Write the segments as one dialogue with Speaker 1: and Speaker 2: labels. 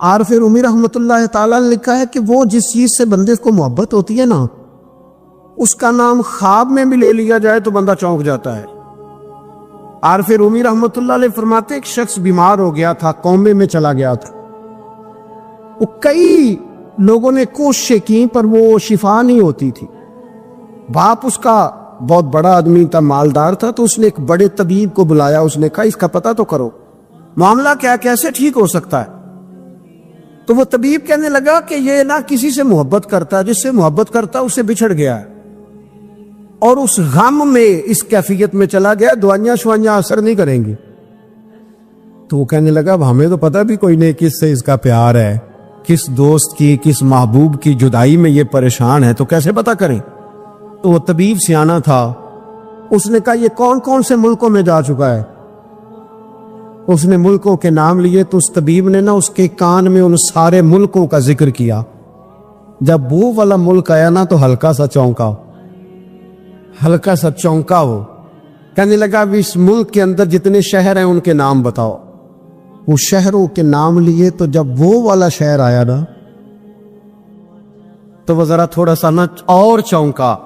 Speaker 1: عارف رومی رحمۃ اللہ تعالیٰ نے لکھا ہے کہ وہ جس چیز سے بندے کو محبت ہوتی ہے نا، اس کا نام خواب میں بھی لے لیا جائے تو بندہ چونک جاتا ہے۔ عارف رومی رحمۃ اللہ علیہ فرماتے ایک شخص بیمار ہو گیا تھا، کومے میں چلا گیا تھا، وہ کئی لوگوں نے کوششیں کی پر وہ شفا نہیں ہوتی تھی۔ باپ اس کا بہت بڑا آدمی تھا، مالدار تھا، تو اس نے ایک بڑے طبیب کو بلایا، اس نے کہا اس کا پتہ تو کرو معاملہ کیا، کیسے ٹھیک ہو سکتا ہے؟ تو وہ طبیب کہنے لگا کہ یہ نہ کسی سے محبت کرتا، جس سے محبت کرتا اس سے بچھڑ گیا ہے، اور اس غم میں اس کیفیت میں چلا گیا، دوائیاں شوائیاں اثر نہیں کریں گی۔ تو وہ کہنے لگا اب ہمیں تو پتہ بھی کوئی نہیں کس سے اس کا پیار ہے، کس دوست کی، کس محبوب کی جدائی میں یہ پریشان ہے، تو کیسے پتہ کریں؟ تو وہ طبیب سیانا تھا، اس نے کہا یہ کون کون سے ملکوں میں جا چکا ہے؟ اس نے ملکوں کے نام لیے، تو اس طبیب نے نا اس کے کان میں ان سارے ملکوں کا ذکر کیا۔ جب وہ والا ملک آیا نا تو ہلکا سا چونکا وہ کہنے لگا اب اس ملک کے اندر جتنے شہر ہیں ان کے نام بتاؤ۔ وہ شہروں کے نام لیے، تو جب وہ والا شہر آیا نا تو وہ ذرا تھوڑا سا نا اور چونکا،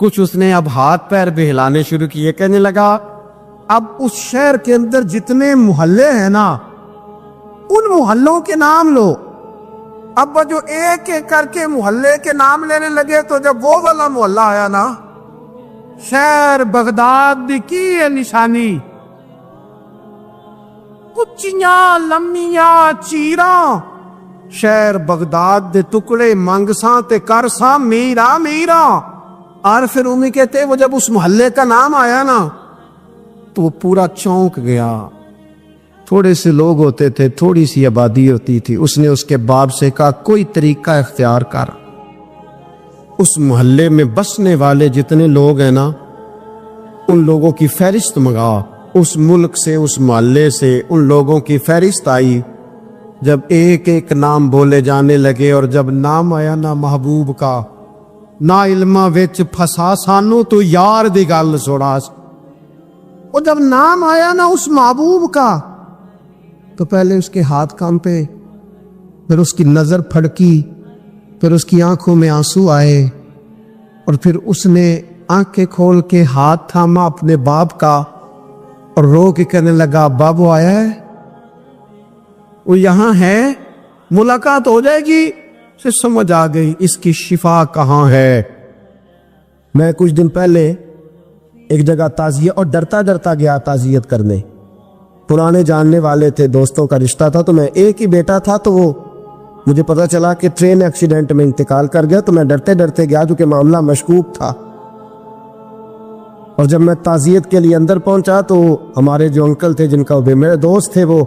Speaker 1: کچھ اس نے اب ہاتھ پیر بھی ہلانے شروع کیے، کہنے لگا اب اس شہر کے اندر جتنے محلے ہیں نا ان محلوں کے نام لو۔ اب وہ جو ایک ایک کر کے محلے کے نام لینے لگے، تو جب وہ والا محلہ آیا نا، شہر بغداد کی ہے نشانی، کچیاں لمیاں چیراں، شہر بغداد دے ٹکڑے منگساں تے کرساں میرا میرا۔ عارف رومی کہتے وہ جب اس محلے کا نام آیا نا تو وہ پورا چونک گیا۔ تھوڑے سے لوگ ہوتے تھے، تھوڑی سی آبادی ہوتی تھی، اس نے اس کے باپ سے کہا کوئی طریقہ اختیار کر، اس محلے میں بسنے والے جتنے لوگ ہیں نا ان لوگوں کی فہرست منگا۔ اس ملک سے، اس محلے سے ان لوگوں کی فہرست آئی۔ جب ایک ایک نام بولے جانے لگے، اور جب نام آیا نا محبوب کا، نا علمہ وچ پھسا سانو تو یار دی گل سوڑاس۔ اور جب نام آیا نا اس محبوب کا تو پہلے اس کے ہاتھ کانپے، پھر اس کی نظر پھڑکی، پھر اس کی آنکھوں میں آنسو آئے، اور پھر اس نے آنکھیں کھول کے ہاتھ تھاما اپنے باپ کا اور رو کے کہنے لگا بابو آیا ہے، وہ یہاں ہے، ملاقات ہو جائے گی۔ سے سمجھ آ گئی اس کی شفا کہاں ہے۔ میں کچھ دن پہلے ایک جگہ تعزیت، اور ڈرتا ڈرتا گیا تعزیت کرنے، پرانے جاننے والے تھے، دوستوں کا رشتہ تھا، تو میں ایک ہی بیٹا تھا، تو وہ مجھے پتا چلا کہ ٹرین ایکسیڈنٹ میں انتقال کر گیا، تو میں ڈرتے ڈرتے گیا کیونکہ معاملہ مشکوک تھا۔ اور جب میں تعزیت کے لیے اندر پہنچا تو ہمارے جو انکل تھے، جن کا وہ میرے دوست تھے، وہ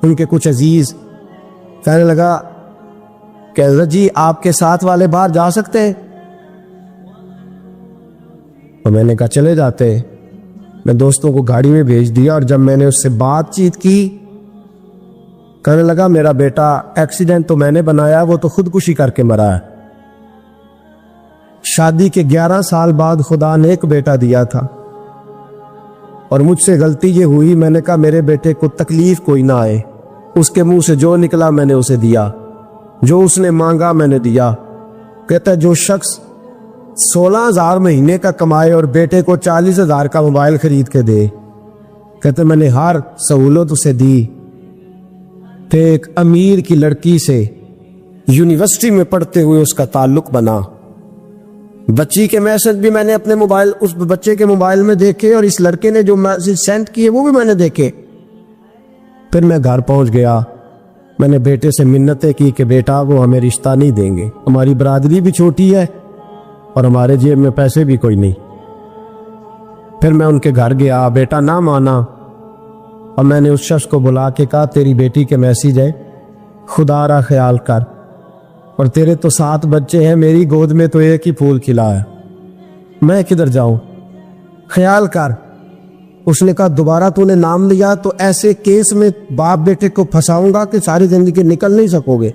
Speaker 1: ان کے کچھ عزیز کہنے لگا کہ حضرت جی آپ کے ساتھ والے باہر جا سکتے ہیں؟ تو میں نے کہا چلے جاتے۔ میں دوستوں کو گاڑی میں بھیج دیا، اور جب میں نے اس سے بات چیت کی، کہنے لگا میرا بیٹا ایکسیڈنٹ تو میں نے بنایا، وہ تو خودکشی کر کے مرا ہے۔ شادی کے 11 سال بعد خدا نے ایک بیٹا دیا تھا، اور مجھ سے غلطی یہ ہوئی، میں نے کہا میرے بیٹے کو تکلیف کوئی نہ آئے، اس کے منہ سے جو نکلا میں نے اسے دیا، جو اس نے مانگا میں نے دیا۔ کہتا ہے جو شخص 16,000 مہینے کا کمائے اور بیٹے کو 40,000 کا موبائل خرید کے دے، کہتے میں نے ہر سہولت اسے دی۔ پھر ایک امیر کی لڑکی سے یونیورسٹی میں پڑھتے ہوئے اس کا تعلق بنا، بچی کے میسج بھی میں نے اپنے موبائل، اس بچے کے موبائل میں دیکھے، اور اس لڑکے نے جو میسج سینڈ کیے وہ بھی میں نے دیکھے۔ پھر میں گھر پہنچ گیا، میں نے بیٹے سے منتیں کی کہ بیٹا وہ ہمیں رشتہ نہیں دیں گے، ہماری برادری بھی چھوٹی ہے اور ہمارے جیب میں پیسے بھی کوئی نہیں۔ پھر میں ان کے گھر گیا، بیٹا نہ مانا، اور میں نے اس شخص کو بلا کے کہا تیری بیٹی کے میسج ہے، خدا را خیال کر، اور تیرے تو 7 بچے ہیں، میری گود میں تو ایک ہی پھول کھلا ہے، میں کدھر جاؤں، خیال کر۔ اس نے کہا دوبارہ تو نے نام لیا تو ایسے کیس میں باپ بیٹے کو پھنساؤں گا کہ ساری زندگی نکل نہیں سکو گے۔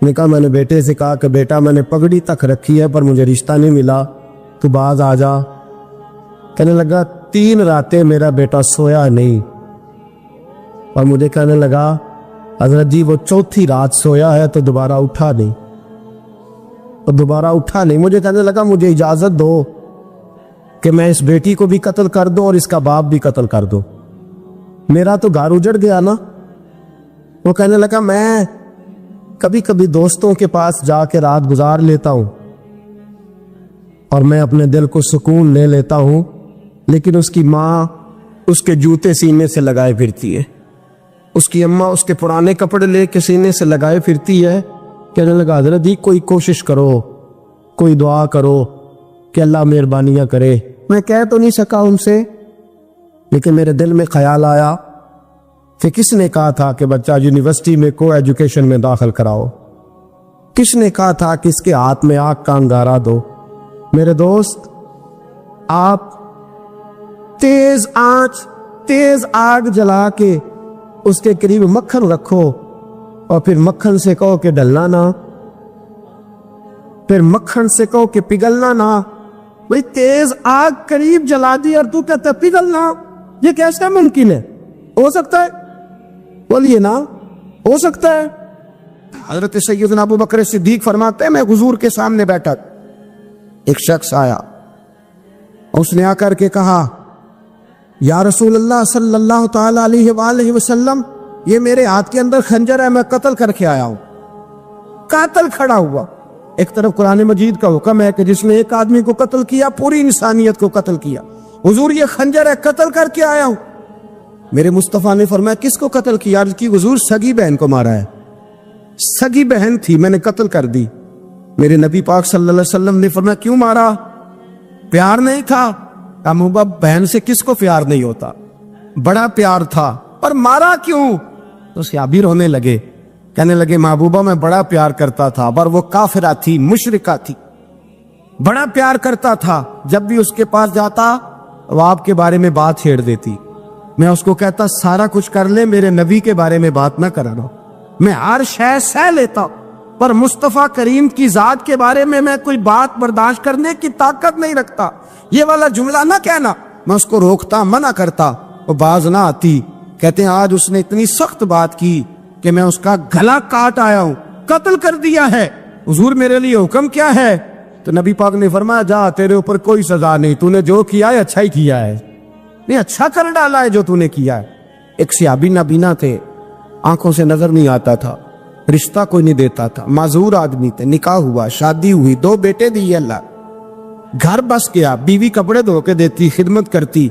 Speaker 1: نے کہا میں نے بیٹے سے کہا کہ بیٹا میں نے پگڑی تک رکھی ہے پر مجھے رشتہ نہیں ملا، تو باز آ جا۔ کہنے لگا 3 راتیں میرا بیٹا سویا نہیں، اور مجھے کہنے لگا حضرت جی وہ چوتھی رات سویا ہے تو دوبارہ اٹھا نہیں، مجھے کہنے لگا مجھے اجازت دو کہ میں اس بیٹی کو بھی قتل کر دوں اور اس کا باپ بھی قتل کر دوں، میرا تو گھر اجڑ گیا نا۔ وہ کہنے لگا میں کبھی کبھی دوستوں کے پاس جا کے رات گزار لیتا ہوں اور میں اپنے دل کو سکون لے لیتا ہوں، لیکن اس کی ماں اس کے جوتے سینے سے لگائے پھرتی ہے، اس کی اماں اس کے پرانے کپڑے لے کے سینے سے لگائے پھرتی ہے۔ کہنے لگا حضرت جی کوئی کوشش کرو، کوئی دعا کرو کہ اللہ مہربانیاں کرے۔ میں کہہ تو نہیں سکا ان سے، لیکن میرے دل میں خیال آیا کہ کس نے کہا تھا کہ بچہ یونیورسٹی میں کو ایجوکیشن میں داخل کراؤ، کس نے کہا تھا کہ اس کے ہاتھ میں آگ کا انگارہ دو۔ میرے دوست، آپ تیز آنچ، تیز آگ جلا کے اس کے قریب مکھن رکھو اور پھر مکھن سے کہو کہ ڈلنا نہ، پھر مکھن سے کہو کہ پگھلنا نہ۔ بھئی تیز آگ قریب جلا دی اور تو کہتا ہے پگھلنا، یہ کیسے ممکن ہے؟ ہو سکتا ہے؟ بولیے نا، ہو سکتا ہے؟ حضرت سیدنا ابو بکر صدیق فرماتے ہیں میں حضور کے سامنے بیٹھا، ایک شخص آیا، اس نے آ کر کے کہا یا رسول اللہ صلی اللہ تعالی علیہ وآلہ وسلم، یہ میرے ہاتھ کے اندر خنجر ہے، میں قتل کر کے آیا ہوں۔ قاتل کھڑا ہوا، ایک طرف قرآن مجید کا حکم ہے کہ جس نے ایک آدمی کو قتل کیا پوری انسانیت کو قتل کیا، حضور یہ خنجر ہے، قتل کر کے آیا ہوں۔ میرے مصطفیٰ نے فرمایا کس کو قتل کیا؟ عرض کی حضور سگی بہن کو مارا ہے، سگی بہن تھی میں نے قتل کر دی۔ میرے نبی پاک صلی اللہ علیہ وسلم نے فرمایا کیوں مارا؟ پیار نہیں تھا؟ محبوبہ بہن سے کس کو پیار نہیں ہوتا، بڑا پیار تھا، اور مارا کیوں؟ تو صحابی رونے لگے، کہنے لگے محبوبہ میں بڑا پیار کرتا تھا، پر وہ کافرہ تھی، مشرکہ تھی، بڑا پیار کرتا تھا، جب بھی اس کے پاس جاتا وہ آپ کے بارے میں بات چھیڑ دیتی، میں اس کو کہتا سارا کچھ کر لے میرے نبی کے بارے میں بات نہ کرانا، میں ہر شے سہ لیتا، پر مصطفیٰ کریم کی ذات کے بارے میں کوئی بات برداشت کرنے کی طاقت نہیں رکھتا، یہ والا جملہ نہ کہنا۔ میں اس کو روکتا، منع کرتا، وہ باز نہ آتی۔ کہتے ہیں آج اس نے اتنی سخت بات کی کہ میں اس کا گلا کاٹ آیا ہوں، قتل کر دیا ہے۔ حضور میرے لیے حکم کیا ہے؟ تو نبی پاک نے فرمایا جا، تیرے اوپر کوئی سزا نہیں، تو نے جو کیا ہے اچھا ہی کیا ہے، نہیں اچھا کر ڈالا ہے جو تو نے کیا ہے۔ ایک صحابی نابینا تھے، آنکھوں سے نظر نہیں آتا تھا، رشتہ کوئی نہیں دیتا تھا، معذور آدمی تھے، نکاح ہوا، شادی ہوئی، 2 بیٹے دیے اللہ، گھر بس گیا، بیوی کپڑے دھو کے دیتی، خدمت کرتی،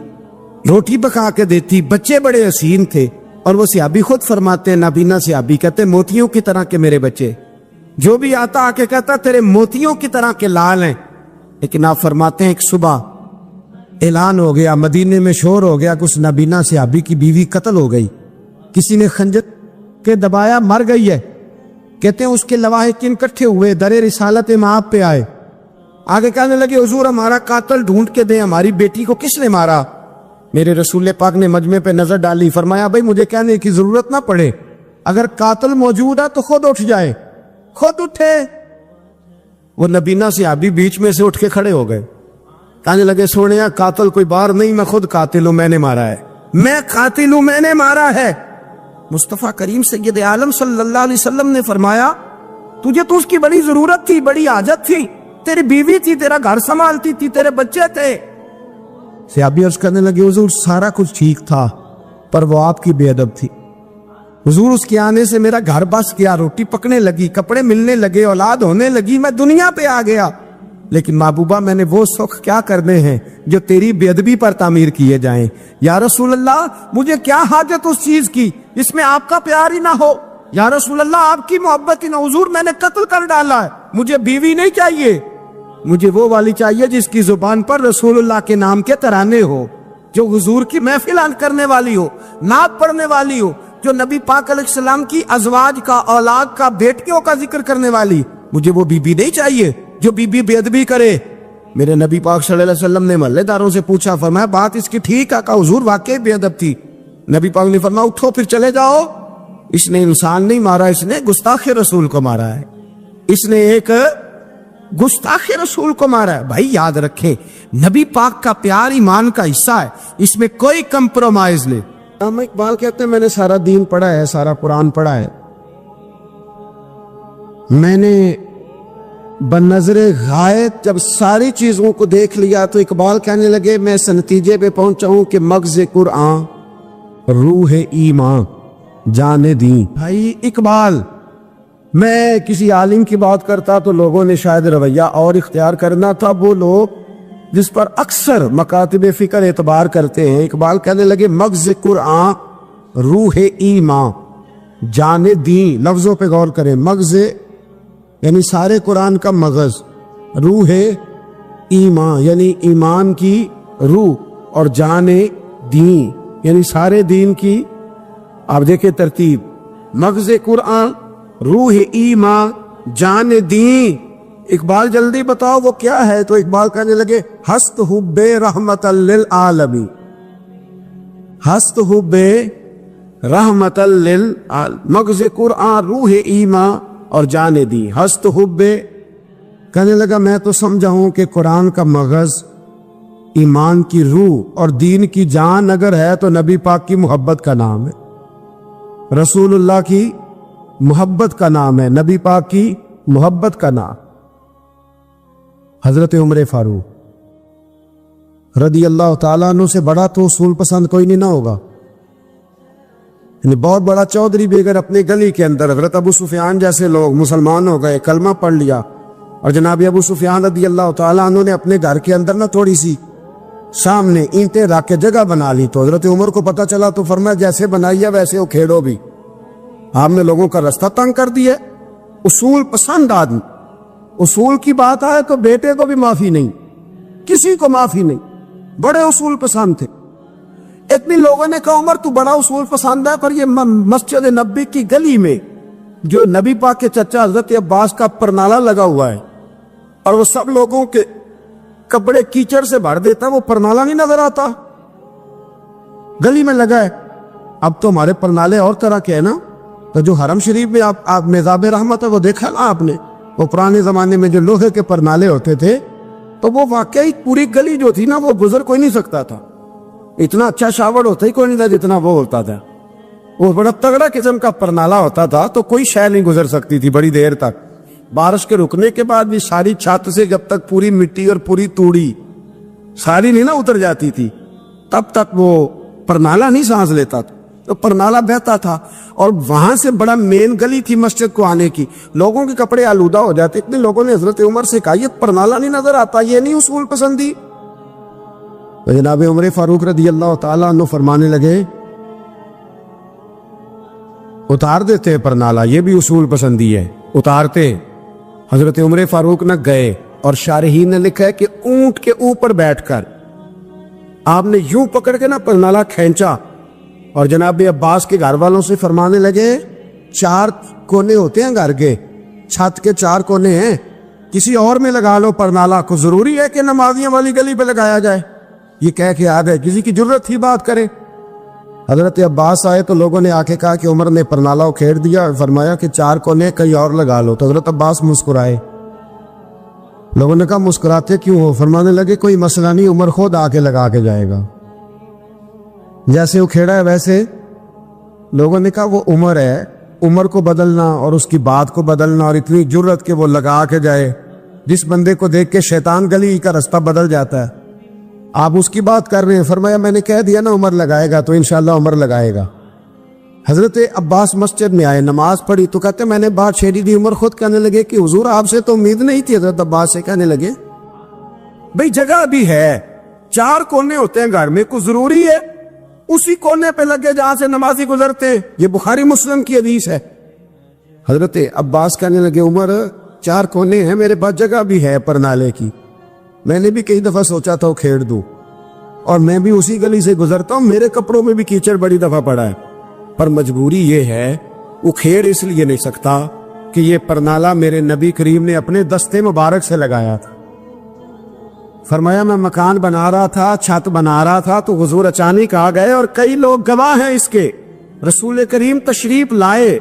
Speaker 1: روٹی پکا کے دیتی، بچے بڑے حسین تھے، اور وہ صحابی خود فرماتے ہیں، نابینا صحابی کہتے ہیں موتیوں کی طرح کے میرے بچے، جو بھی آتا آ کے کہتا تیرے موتیوں کی طرح کے لال ہیں۔ لیکن آپ فرماتے ہیں ایک صبح اعلان ہو گیا، مدینے میں شور ہو گیا کہ اس نابینا صحابی کی بیوی قتل ہو گئی، کسی نے خنجر کے دبایا، مر گئی ہے۔ کہتے ہیں اس کے لواحقین اکٹھے ہوئے، در رسالت مآب پہ آئے، آگے کہنے لگے حضور ہمارا قاتل ڈھونڈ کے دیں، ہماری بیٹی کو کس نے مارا؟ میرے رسول پاک نے مجمع پہ نظر ڈالی، فرمایا بھائی مجھے کہنے کی ضرورت نہ پڑے، اگر قاتل موجود ہے تو خود اٹھ جائے، خود اٹھے۔ وہ نبینا صحابی بیچ میں سے اٹھ کے کھڑے ہو گئے، کہنے لگے سونیا قاتل کوئی باہر نہیں، میں خود قاتل ہوں، میں نے مارا ہے، میں قاتل ہوں، میں نے مارا ہے۔ مصطفیٰ کریم سید عالم صلی اللہ علیہ وسلم نے فرمایا تجھے تو اس کی بڑی ضرورت تھی، بڑی حاجت تھی، تیری بیوی تھی، تیرا گھر سنبھالتی تھی، تیرے بچے تھے۔ صحابی عرض کرنے لگے حضور سارا کچھ ٹھیک تھا، پر وہ آپ کی بے ادب تھی، حضور اس کے آنے سے میرا گھر بس گیا، روٹی پکنے لگی، کپڑے ملنے لگے، اولاد ہونے لگی، میں دنیا پہ آ گیا، لیکن محبوبہ میں نے وہ سخ کیا کرنے ہیں جو تیری بے ادبی پر تعمیر کیے جائیں۔ یا رسول اللہ مجھے کیا حاجت اس چیز کی جس میں آپ کا پیار ہی نہ ہو، یا رسول اللہ آپ کی محبت ہی نہ، حضور میں نے قتل کر ڈالا ہے، مجھے بیوی نہیں چاہیے، مجھے وہ والی چاہیے جس کی زبان پر رسول اللہ کے نام کے ترانے ہو، جو حضور کی محفل کرنے والی ہو، نعت پڑھنے والی ہو، جو نبی پاک علیہ السلام کی ازواج کا، اولاد کا، بیٹیوں کا ذکر کرنے والی۔ مجھے وہ بیوی نہیں چاہیے جو بیوی بے ادبی کرے۔ میرے نبی پاک صلی اللہ علیہ وسلم نے محلے داروں سے پوچھا، فرمایا بات اس کی ٹھیک ہے؟ کہا حضور واقعی بے ادب تھی۔ نبی پاک نے فرمایا اٹھو پھر چلے جاؤ، اس نے انسان نہیں مارا، اس نے گستاخ رسول کو مارا ہے، اس نے ایک گستاخ رسول کو مارا ہے۔ بھائی یاد رکھیں نبی پاک کا پیار ایمان کا حصہ ہے، اس میں کوئی کمپرومائز نہیں۔ علامہ اقبال کہتے ہیں میں نے سارا دین پڑھا ہے، سارا قرآن پڑھا ہے، میں نے بنظر غائب جب ساری چیزوں کو دیکھ لیا تو اقبال کہنے لگے میں اس نتیجے پہ پہنچا ہوں کہ مغز قرآن روح ایمان جان دین. بھائی اقبال، میں کسی عالم کی بات کرتا تو لوگوں نے شاید رویہ اور اختیار کرنا تھا. وہ لوگ جس پر اکثر مکاتب فکر اعتبار کرتے ہیں، اقبال کہنے لگے مغز قرآن روح ایمان جان دین. لفظوں پہ غور کریں. مغز یعنی سارے قرآن کا مغز، روح ایمان یعنی ایمان کی روح، اور جان دین یعنی سارے دین کی. آپ دیکھیں ترتیب، مغز قرآن روح ایمان جان دین. اقبال جلدی بتاؤ وہ کیا ہے؟ تو اقبال کہنے لگے ہست حب رحمت للعالمین، ہست حب رحمت للعالمین. مغز قرآن روح ایمان اور جان دی. ہست حب، کہنے لگا میں تو سمجھا ہوں کہ قرآن کا مغز ایمان کی روح اور دین کی جان اگر ہے تو نبی پاک کی محبت کا نام ہے، رسول اللہ کی محبت کا نام ہے، نبی پاک کی محبت کا نام. حضرت عمر فاروق رضی اللہ تعالیٰ عنہ سے بڑا تو اصول پسند کوئی نہیں نہ ہوگا. یعنی بہت بڑا چودھری بھی اگر اپنی گلی کے اندر حضرت ابو سفیان جیسے لوگ مسلمان ہو گئے، کلمہ پڑھ لیا، اور جناب ابو سفیان رضی اللہ تعالیٰ عنہ نے اپنے گھر کے اندر نہ تھوڑی سی سامنے اینٹیں رکھ کے جگہ بنا لی، تو حضرت عمر کو پتہ چلا تو فرمایا جیسے بنائی ہے ویسے وہ کھیڑو بھی. آپ نے لوگوں کا رستہ تنگ کر دیا. اصول پسند آدمی، اصول کی بات آئے تو بیٹے کو بھی معافی نہیں، کسی کو معافی نہیں. بڑے اصول پسند تھے. اتنی لوگوں نے کہا عمر تو بڑا اصول پسند ہے، پر یہ مسجد نبی کی گلی میں جو نبی پاک کے چچا حضرت عباس کا پرنالہ لگا ہوا ہے اور وہ سب لوگوں کے کپڑے کیچڑ سے بھر دیتا، وہ پرنالہ نہیں نظر آتا؟ گلی میں لگا ہے. اب تو ہمارے پرنالے اور طرح کے ہیں نا. تو جو حرم شریف میں آپ میزاب رحمت ہے وہ دیکھا نا آپ نے، وہ پرانے زمانے میں جو لوہے کے پرنالے ہوتے تھے، تو وہ واقعی پوری گلی جو تھی نا وہ گزر کوئی نہیں سکتا تھا. اتنا اچھا شاور ہوتا ہی کوئی نہیں تھا جتنا وہ ہوتا تھا. وہ بڑا تگڑا قسم کا پرنالہ ہوتا تھا تو کوئی شے نہیں گزر سکتی تھی بڑی دیر تک. بارش کے رکنے کے بعد بھی ساری چھت سے جب تک پوری مٹی اور پوری توڑی ساری نہیں نا اتر جاتی تھی تب تک وہ پرنالہ نہیں سانس لیتا تھا. تو پرنالہ بہتا تھا اور وہاں سے بڑا مین گلی تھی مسجد کو آنے کی. لوگوں کے کپڑے آلودہ ہو جاتے. اتنے لوگوں نے حضرت عمر سے کہا یہ پرنالہ نہیں نظر آتا، یہ نہیں اصول پسندی. تو جناب عمر فاروق رضی اللہ تعالیٰ عنہ فرمانے لگے اتار دیتے پرنالہ، یہ بھی اصول پسندی ہے. اتارتے. حضرت عمر فاروق نہ گئے، اور شارحین نے لکھا ہے کہ اونٹ کے اوپر بیٹھ کر آپ نے یوں پکڑ کے نا پرنالہ کھینچا، اور جناب عباس کے گھر والوں سے فرمانے لگے 4 کونے ہوتے ہیں گھر کے، چھت کے 4 کونے ہیں، کسی اور میں لگا لو پرنالہ کو، ضروری ہے کہ نمازیاں والی گلی پہ لگایا جائے؟ یہ کہہ کے آ گئے. کسی کی ضرورت تھی بات کرے؟ حضرت عباس آئے تو لوگوں نے آ کے کہا کہ عمر نے پرنالہ کھیڑ دیا، فرمایا کہ 4 کونے کہیں اور لگا لو. تو حضرت عباس مسکرائے. لوگوں نے کہا مسکراتے کیوں ہو؟ فرمانے لگے کوئی مسئلہ نہیں، عمر خود آ کے لگا کے جائے گا. جیسے وہ کھیڑا ہے ویسے لوگوں نے کہا وہ عمر ہے، عمر کو بدلنا اور اس کی بات کو بدلنا اور اتنی جرت کہ وہ لگا کے جائے. جس بندے کو دیکھ کے شیطان گلی کا رستہ بدل جاتا ہے، آپ اس کی بات کر رہے ہیں. فرمایا میں نے کہہ دیا نا عمر لگائے گا، تو انشاءاللہ عمر لگائے گا. حضرت عباس مسجد میں آئے، نماز پڑھی تو کہتے میں نے بات چھیڑی دی. عمر خود کہنے لگے کہ حضور آپ سے تو امید نہیں تھی. حضرت عباس سے کہنے لگے بھئی جگہ بھی ہے، 4 کونے ہوتے ہیں گھر میں، کوئی ضروری ہے اسی کونے پہ لگے جہاں سے نمازی گزرتے؟ یہ بخاری مسلم کی حدیث ہے. حضرت عباس کہنے لگے عمر 4 کونے ہیں، میرے پاس جگہ بھی ہے پرنالے کی، میں نے بھی کئی دفعہ سوچا تھا وہ کھیڑ دوں، اور میں بھی اسی گلی سے گزرتا ہوں، میرے کپڑوں میں بھی کیچڑ بڑی دفعہ پڑا ہے، پر مجبوری یہ ہے وہ کھیڑ اس لیے نہیں سکتا کہ یہ پرنالہ میرے نبی کریم نے اپنے دستے مبارک سے لگایا تھا. فرمایا میں مکان بنا رہا تھا، چھت بنا رہا تھا، تو حضور اچانک آ گئے، اور کئی لوگ گواہ ہیں اس کے. رسول کریم تشریف لائے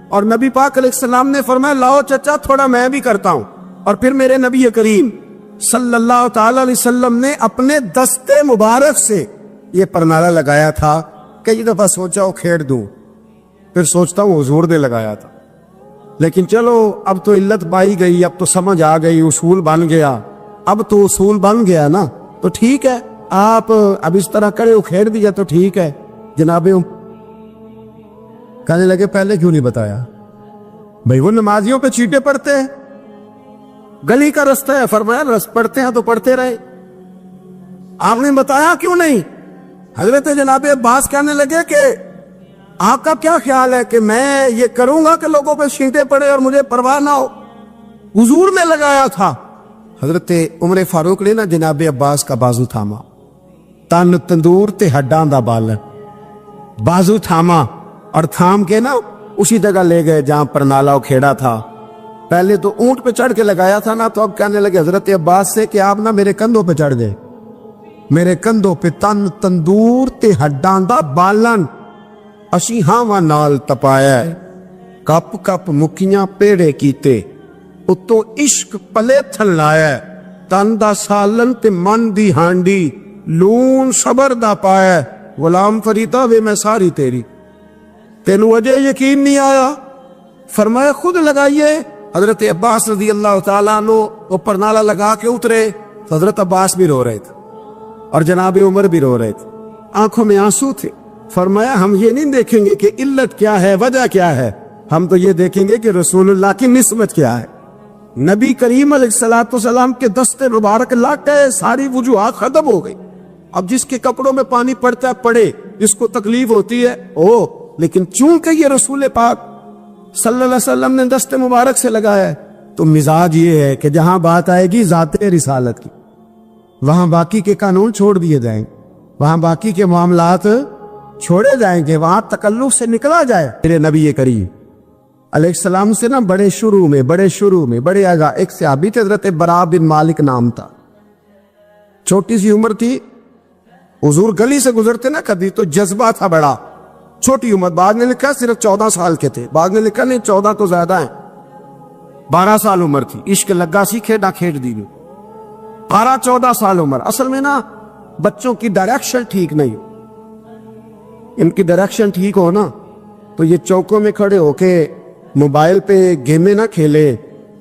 Speaker 1: اور نبی پاک علیہ السلام نے فرمایا لاؤ چچا تھوڑا میں بھی کرتا ہوں، اور پھر میرے نبی کریم صلی اللہ تعالی علیہ وسلم نے اپنے دستے مبارک سے یہ پرنالہ لگایا تھا. کئی دفعہ سوچا وہ کھیڑ دوں، پھر سوچتا ہوں حضور نے لگایا تھا. لیکن چلو اب تو علت پائی گئی، اب تو سمجھ آ گئی، اصول بن گیا، اب تو اصول بن گیا نا، تو ٹھیک ہے آپ اب اس طرح کرے اکھیڑ دیا تو ٹھیک ہے جناب۔ کہنے لگے پہلے کیوں نہیں بتایا؟ بھئی وہ نمازیوں پہ چیٹے پڑتے ہیں، گلی کا رستہ ہے، فرمایا رس پڑھتے ہیں تو پڑھتے رہے، آپ نے بتایا کیوں نہیں؟ حضرت جناب عباس کہنے لگے کہ آپ کا کیا خیال ہے کہ میں یہ کروں گا کہ لوگوں پہ چیٹے پڑے اور مجھے پرواہ نہ ہو؟ حضور نے لگایا تھا۔ حضرت عمر فاروق نے نا جناب عباس کا بازو تھاما، تن تندور تے ہڈاں دا بالن، بازو تھاما اور تھام کے نا اسی جگہ لے گئے جہاں پر نالا کھیڑا تھا۔ پہلے تو اونٹ پہ چڑھ کے لگایا تھا نا، تو اب کہنے لگے حضرت عباس سے کہ آپ نا میرے کندھوں پہ چڑھ گئے، میرے کندھوں پہ تن تندور تے ہڈاں دا بالن، اسی ہاواں نال تپایا ہے، کپ کپ مکیاں پیڑے کیتے، اتوں عشق پلے تھن لایا ہے، تن دا سالن تے من دی ہانڈی، لون صبر دا پایا، غلام فریدا وے میں ساری تیری، تینوں اجے یقین نہیں آیا؟ فرمایا خود لگائیے۔ حضرت عباس رضی اللہ تعالیٰ عنہ اوپر نالا لگا کے اترے، تو حضرت عباس بھی رو رہے تھے اور جناب عمر بھی رو رہے تھے، آنکھوں میں آنسو تھے۔ فرمایا ہم یہ نہیں دیکھیں گے کہ علت کیا ہے، وجہ کیا ہے، ہم تو یہ دیکھیں گے کہ رسول اللہ کی نسبت کیا ہے۔ نبی کریم علیہ السلام کے دستے مبارک لاٹ ہے، ساری وجوہات ختم ہو گئی۔ اب جس کے کپڑوں میں پانی پڑتا ہے پڑے، جس کو تکلیف ہوتی ہے لیکن چونکہ یہ رسول پاک صلی اللہ علیہ وسلم نے دستے مبارک سے لگایا ہے، تو مزاج یہ ہے کہ جہاں بات آئے گی ذات رسالت کی، وہاں باقی کے قانون چھوڑ دیے جائیں، وہاں باقی کے معاملات چھوڑے جائیں گے، وہاں تکلف سے نکلا جائے۔ میرے نبی کریم علیہ السلام سے نا بڑے شروع میں بڑے آگا ایک صحابی تھے، حضرت برا بن مالک نام تھا، چھوٹی سی عمر تھی، حضور گلی سے گزرتے نا کبھی تو جذبہ تھا بڑا، چھوٹی عمر، بعد نے لکھا صرف 14 سال کے تھے، بعد نے لکھا نہیں 14 تو زیادہ ہیں، 12 سال عمر تھی، عشق لگا سی کھیڑا کھیڑ دی، 12-14 سال عمر۔ اصل میں نا بچوں کی ڈائریکشن ٹھیک نہیں، ان کی ڈائریکشن ٹھیک ہو نا تو یہ چوکوں میں کھڑے ہو کے موبائل پہ گیمیں نہ کھیلے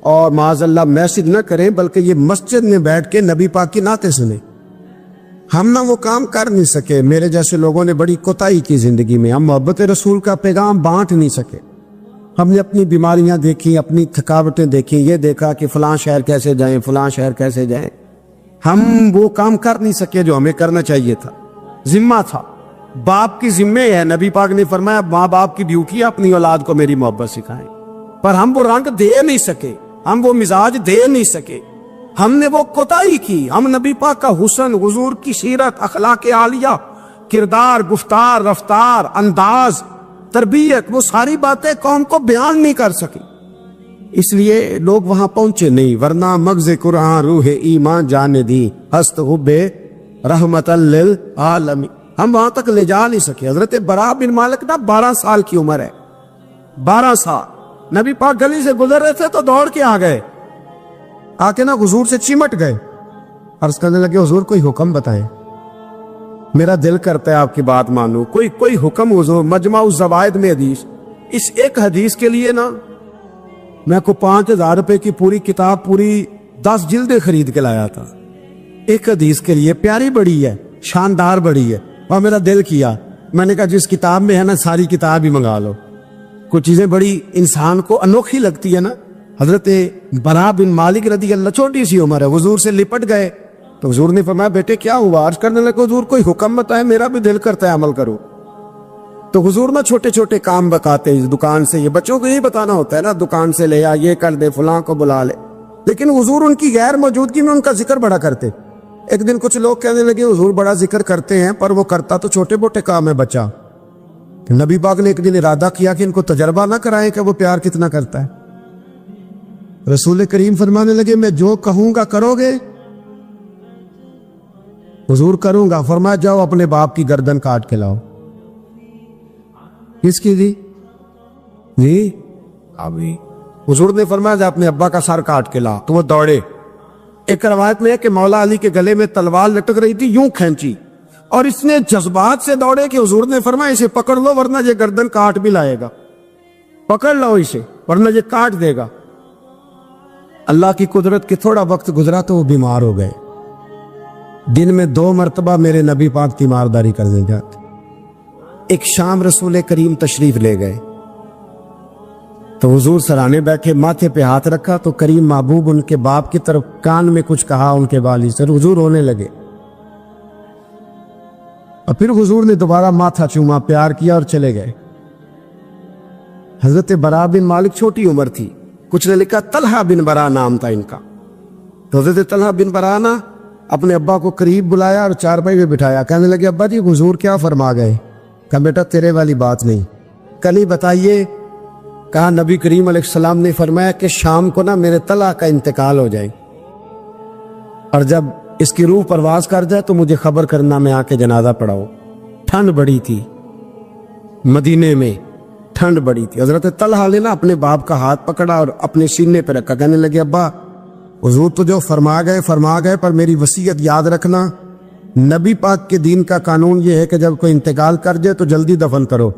Speaker 1: اور معاذ اللہ میسج نہ کریں، بلکہ یہ مسجد میں بیٹھ کے نبی پاک کی نعتیں سنیں۔ ہم نہ وہ کام کر نہیں سکے، میرے جیسے لوگوں نے بڑی کوتاہی کی زندگی میں، ہم محبت رسول کا پیغام بانٹ نہیں سکے، ہم نے اپنی بیماریاں دیکھی، اپنی تھکاوٹیں دیکھی، یہ دیکھا کہ فلاں شہر کیسے جائیں، فلاں شہر کیسے جائیں، ہم وہ کام کر نہیں سکے جو ہمیں کرنا چاہیے تھا، ذمہ تھا، باپ کی ذمہ ہے۔ نبی پاک نے فرمایا ماں باپ کی ڈیوٹی ہے اپنی اولاد کو میری محبت سکھائیں، پر ہم وہ رنگ دے نہیں سکے، ہم وہ مزاج دے نہیں سکے، ہم نے وہ کوتاہی کی۔ ہم نبی پاک کا حسن، حضور کی سیرت، اخلاق عالیہ، کردار، گفتار، رفتار، انداز، تربیت، وہ ساری باتیں قوم کو بیان نہیں کر سکی، اس لیے لوگ وہاں پہنچے نہیں، ورنہ مغز قرآن روح ایمان جانے دی، ہست حب رحمت للعالمین، ہم وہاں تک لے جا نہیں سکے۔ حضرت برا بن مالک نا 12 سال کی عمر ہے، 12 سال، نبی پاک گلی سے گزر رہے تھے تو دوڑ کے آ گئے، آ کے نا حضور سے چمٹ گئے، عرض کرنے لگے حضور کوئی حکم بتائیں، میرا دل کرتا ہے آپ کی بات مانوں، کوئی حکم حضور۔ مجمع الزوائد میں حدیث، اس ایک حدیث کے لیے نا میں کو 5000 روپے کی پوری کتاب، پوری 10 جلدیں خرید کے لایا تھا، ایک حدیث کے لیے، پیاری بڑی ہے، شاندار بڑی ہے، اور میرا دل کیا، میں نے کہا جس کتاب میں ہے نا ساری کتاب ہی منگا لو، کچھ چیزیں بڑی انسان کو انوکھی لگتی ہے نا۔ حضرت برا بن مالک رضی اللہ، چھوٹی سی عمر ہے، حضور سے لپٹ گئے تو حضور نے فرمایا بیٹے کیا ہوا؟ عرض کرنے لگے حضور کوئی حکم بتائے، میرا بھی دل کرتا ہے عمل کرو۔ تو حضور نا چھوٹے چھوٹے کام بتاتے ہیں، دکان سے، یہ بچوں کو یہی بتانا ہوتا ہے نا، دکان سے لے آ، یہ کر دے، فلاں کو بلا لے، لیکن حضور ان کی غیر موجودگی میں ان کا ذکر بڑا کرتے۔ ایک دن کچھ لوگ کہنے لگے حضور بڑا ذکر کرتے ہیں پر وہ کرتا تو چھوٹے موٹے کام ہے بچہ۔ نبی پاک نے ایک دن ارادہ کیا کہ ان کو تجربہ نہ کرائیں کہ وہ پیار کتنا کرتا ہے۔ رسول کریم فرمانے لگے میں جو کہوں گا کرو گے؟ حضور کروں گا۔ فرمایا جاؤ اپنے باپ کی گردن کاٹ کے لاؤ۔ کس کی جی ابھی حضور نے فرمایا جا اپنے ابا کا سر کاٹ کے لا، تو وہ دوڑے۔ ایک روایت میں ہے کہ مولا علی کے گلے میں تلوار لٹک رہی تھی، یوں کھینچی اور اس نے جذبات سے دوڑے کہ حضور نے فرمایا اسے پکڑ لو ورنہ یہ گردن کاٹ بھی لائے گا، پکڑ لو اسے۔ ورنہ یہ کاٹ دے گا۔ اللہ کی قدرت کہ تھوڑا وقت گزرا تو وہ بیمار ہو گئے۔ دن میں 2 مرتبہ میرے نبی پاک تیمارداری کر دے جاتے۔ ایک شام رسول کریم تشریف لے گئے تو حضور سرانے بیٹھے، ماتھے پہ ہاتھ رکھا تو کریم محبوب ان کے باپ کی طرف کان میں کچھ کہا ان کے والی سے، حضور رونے لگے، اور پھر حضور نے دوبارہ ماتھا چوما، پیار کیا اور چلے گئے۔ حضرت برا بن مالک چھوٹی عمر تھی، کچھ نے لکھا طلحہ بن برا نام تھا ان کا، تو حضرت طلحہ بن برا نا اپنے ابا کو قریب بلایا اور چارپائی پہ بٹھایا، کہنے لگے ابا جی حضور کیا فرما گئے؟ کہا بیٹا تیرے والی بات نہیں، کل ہی بتائیے۔ کہا نبی کریم علیہ السلام نے فرمایا کہ شام کو نا میرے طلحہ کا انتقال ہو جائے، اور جب اس کی روح پرواز کر جائے تو مجھے خبر کرنا، میں آ کے جنازہ پڑھاؤ۔ ٹھنڈ بڑی تھی، مدینے میں ٹھنڈ بڑی تھی۔ حضرت طلحہ نے نا اپنے باپ کا ہاتھ پکڑا اور اپنے سینے پہ رکھا، کہنے لگے ابا حضور تو جو فرما گئے، پر میری وصیت یاد رکھنا، نبی پاک کے دین کا قانون یہ ہے کہ جب کوئی انتقال کر جائے تو جلدی دفن کرو،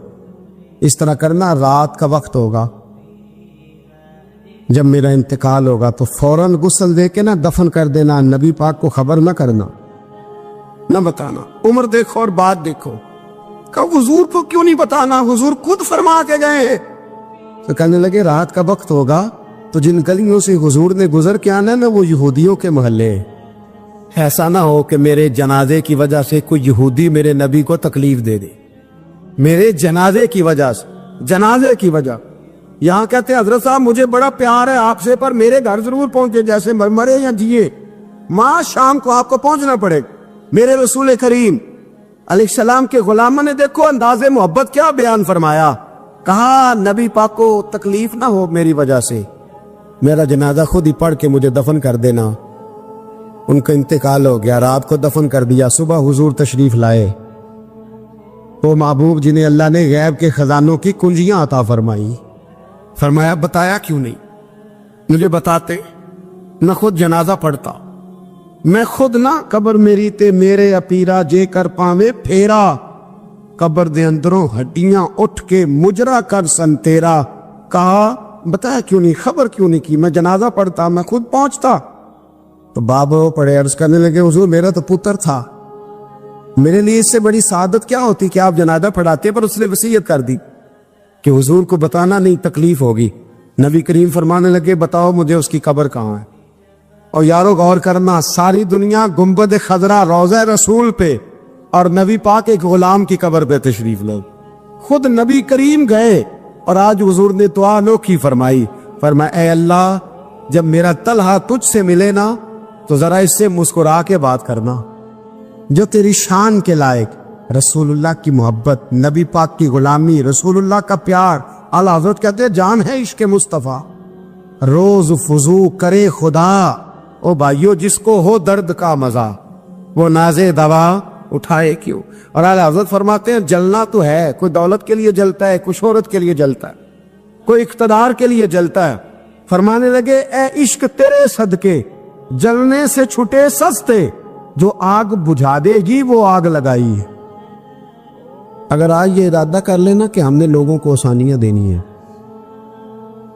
Speaker 1: اس طرح کرنا رات کا وقت ہوگا، جب میرا انتقال ہوگا تو فوراً غسل دے کے نا دفن کر دینا، نبی پاک کو خبر نہ کرنا، نہ بتانا۔ عمر دیکھو اور بات دیکھو، کہ حضور کو کیوں نہیں بتانا، حضور خود فرما کے گئے ہیں۔ تو کہنے لگے رات کا وقت ہوگا تو جن گلیوں سے حضور نے گزر کے آنا نا وہ یہودیوں کے محلے، ایسا نہ ہو کہ میرے جنازے کی وجہ سے کوئی یہودی میرے نبی کو تکلیف دے دے، میرے جنازے کی وجہ سے، جنازے کی وجہ۔ یہاں کہتے ہیں حضرت صاحب مجھے بڑا پیار ہے آپ سے، پر میرے گھر ضرور پہنچے، جیسے مرے یا جیے، ماں شام کو آپ کو پہنچنا پڑے۔ میرے رسول کریم علیہ السلام کے غلاموں نے دیکھو انداز محبت کیا بیان فرمایا، کہا نبی پاک کو تکلیف نہ ہو میری وجہ سے، میرا جنازہ خود ہی پڑھ کے مجھے دفن کر دینا۔ ان کا انتقال ہو گیا، رات کو دفن کر دیا، صبح حضور تشریف لائے، وہ محبوب جنہیں اللہ نے غیب کے خزانوں کی کنجیاں عطا فرمائی، فرمایا بتایا کیوں نہیں، مجھے بتاتے، نہ خود جنازہ پڑھتا، میں خود نہ قبر میری تے میرے اپیرا جے کر پاوے پھیرا، قبر دے اندروں ہڈیاں اٹھ کے مجرا کر سن تیرا۔ کہا بتایا کیوں نہیں، خبر کیوں نہیں کی، میں جنازہ پڑھتا، میں خود پہنچتا۔ تو بابا پڑے عرض کرنے لگے حضور میرا تو پتر تھا، میرے لیے اس سے بڑی سعادت کیا ہوتی کہ آپ جنازہ پڑھاتے، پر اس نے وصیت کر دی کہ حضور کو بتانا نہیں، تکلیف ہوگی۔ نبی کریم فرمانے لگے بتاؤ مجھے اس کی قبر کہاں ہے۔ اور یارو غور کرنا، ساری دنیا گنبد خضرا روضہ رسول پہ، اور نبی پاک ایک غلام کی قبر پہ تشریف لے، خود نبی کریم گئے، اور آج حضور نے دعا انوکھی فرمائی، فرمایا اے اللہ جب میرا طلحہ تجھ سے ملے نا تو ذرا اس سے مسکرا کے بات کرنا، جو تیری شان کے لائق، رسول اللہ کی محبت، نبی پاک کی غلامی، رسول اللہ کا پیار۔ اعلیٰ حضرت کہتے ہیں جان ہے عشق مصطفیٰ، روز فضو کرے خدا، او بھائیو جس کو ہو درد کا مزہ، وہ نازے دوا اٹھائے کیوں۔ اور اعلیٰ حضرت فرماتے ہیں جلنا تو ہے، کوئی دولت کے لیے جلتا ہے، کوئی شہرت کے لیے جلتا ہے، کوئی اقتدار کے لیے جلتا ہے۔ فرمانے لگے اے عشق تیرے صدقے جلنے سے چھٹے سستے، جو آگ بجھا دے گی وہ آگ لگائی ہے۔ اگر آج یہ ارادہ کر لینا کہ ہم نے لوگوں کو آسانیاں دینی ہیں،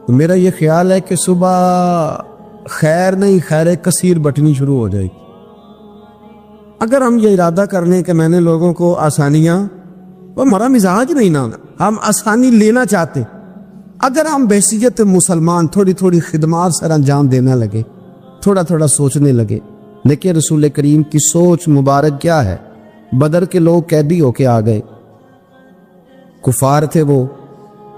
Speaker 1: تو میرا یہ خیال ہے کہ صبح خیر نہیں خیر کثیر بٹنی شروع ہو جائے گی۔ اگر ہم یہ ارادہ کر لیں کہ میں نے لوگوں کو آسانیاں، وہ ہمارا مزاج نہیں نا، ہم آسانی لینا چاہتے، اگر ہم بحیثیت مسلمان تھوڑی تھوڑی خدمات سر انجام دینا لگے، تھوڑا تھوڑا سوچنے لگے۔ دیکھیں رسول کریم کی سوچ مبارک کیا ہے۔ بدر کے لوگ قیدی ہو کے آ گئے، کفار تھے وہ،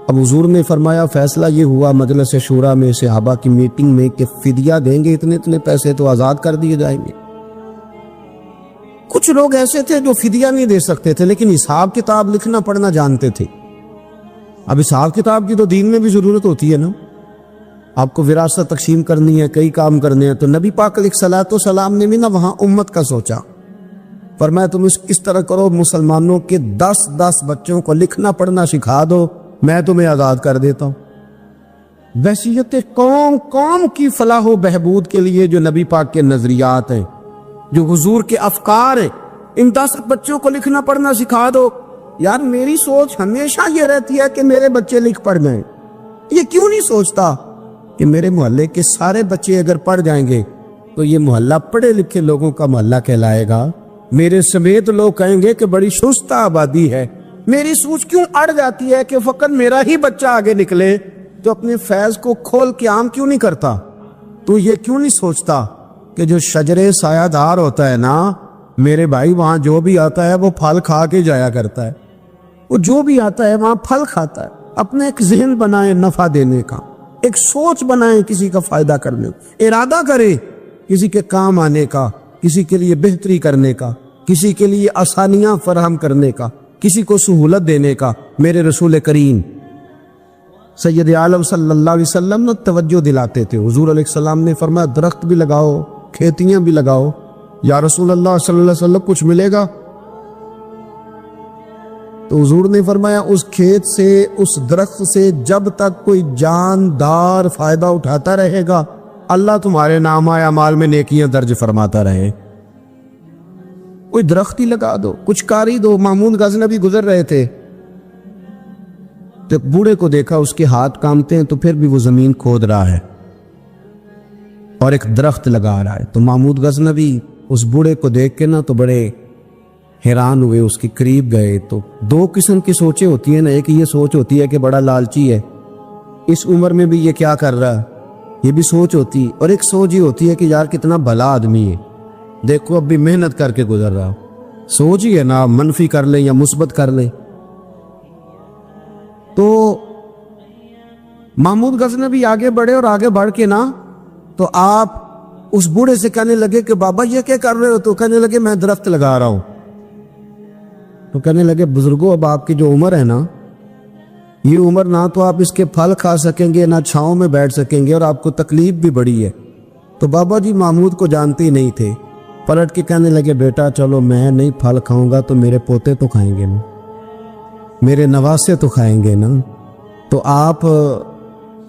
Speaker 1: اب حضور نے فرمایا فیصلہ یہ ہوا مجلس شورا میں صحابہ کی میٹنگ میں کہ فدیہ دیں گے اتنے اتنے پیسے تو آزاد کر دیے جائیں گے۔ کچھ لوگ ایسے تھے جو فدیہ نہیں دے سکتے تھے لیکن حساب کتاب لکھنا پڑھنا جانتے تھے۔ اب حساب کتاب کی تو دین میں بھی ضرورت ہوتی ہے نا، آپ کو وراثت تقسیم کرنی ہے، کئی کام کرنے ہیں، تو نبی پاک علیہ الصلوۃ والسلام نے بھی نا وہاں امت کا سوچا، فرمایا تم اس طرح کرو، مسلمانوں کے 10 بچوں کو لکھنا پڑھنا سکھا دو، میں تمہیں آزاد کر دیتا ہوں۔ بحیثیت قوم کی فلاح و بہبود کے لیے جو نبی پاک کے نظریات ہیں، جو حضور کے افکار ہیں، ان 10 بچوں کو لکھنا پڑھنا سکھا دو۔ یار میری سوچ ہمیشہ یہ رہتی ہے کہ میرے بچے لکھ پڑھ جائیں، یہ کیوں نہیں سوچتا کہ میرے محلے کے سارے بچے اگر پڑھ جائیں گے تو یہ محلہ پڑھے لکھے لوگوں کا محلہ کہلائے گا، میرے سمیت لوگ کہیں گے کہ بڑی شستہ آبادی ہے۔ میری سوچ کیوں اڑ جاتی ہے کہ فقط میرا ہی بچہ آگے نکلے، تو اپنے فیض کو کھول کے عام کیوں نہیں کرتا؟ تو یہ کیوں نہیں سوچتا کہ جو شجرے سایہ دار ہوتا ہے نا میرے بھائی، وہاں جو بھی آتا ہے وہ پھل کھا کے جایا کرتا ہے، وہ جو بھی آتا ہے وہاں پھل کھاتا ہے۔ اپنے ایک ذہن بنائیں نفع دینے کا، ایک سوچ بنائیں کسی کا فائدہ کرنے کا، ارادہ کریں کسی کے کام آنے کا، کسی کے لیے بہتری کرنے کا، کسی کے لیے آسانیاں فراہم کرنے کا، کسی کو سہولت دینے کا۔ میرے رسول کریم سید عالم صلی اللہ علیہ وسلم نے توجہ دلاتے تھے۔ حضور علیہ السلام نے فرمایا درخت بھی لگاؤ، کھیتیاں بھی لگاؤ۔ یا رسول اللہ صلی اللہ علیہ وسلم کچھ ملے گا؟ تو حضور نے فرمایا اس کھیت سے، اس درخت سے جب تک کوئی جاندار فائدہ اٹھاتا رہے گا اللہ تمہارے نامہ اعمال میں نیکیاں درج فرماتا رہے۔ کوئی درخت ہی لگا دو، کچھ کاری دو۔ مامون غزنوی گزر رہے تھے تو بوڑھے کو دیکھا، اس کے ہاتھ کامتے ہیں تو پھر بھی وہ زمین کھود رہا ہے اور ایک درخت لگا رہا ہے۔ تو محمود غزنوی اس بوڑھے کو دیکھ کے نا تو بڑے حیران ہوئے، اس کے قریب گئے۔ تو دو قسم کی سوچیں ہوتی ہیں نا، ایک یہ سوچ ہوتی ہے کہ بڑا لالچی ہے، اس عمر میں بھی یہ کیا کر رہا ہے، یہ بھی سوچ ہوتی، اور ایک سوچ یہ ہوتی ہے کہ یار کتنا بھلا آدمی ہے، دیکھو اب بھی محنت کر کے گزر رہا۔ سوچ ہی ہے نا، منفی کر لیں یا مثبت کر لیں۔ تو محمود غزنوی آگے بڑھے اور آگے بڑھ کے نا تو آپ اس بوڑھے سے کہنے لگے کہ بابا یہ کیا کر رہے ہو؟ تو کہنے لگے میں درخت لگا رہا ہوں۔ تو کہنے لگے بزرگوں اب آپ کی جو عمر ہے نا، یہ عمر نہ تو آپ اس کے پھل کھا سکیں گے، نہ چھاؤں میں بیٹھ سکیں گے، اور آپ کو تکلیف بھی بڑی ہے۔ تو بابا جی محمود کو جانتے ہی نہیں تھے، پلٹ کے کہنے لگے بیٹا چلو میں نہیں پھل کھاؤں گا تو میرے پوتے تو کھائیں گے نا، میرے نواسے تو کھائیں گے نا، تو آپ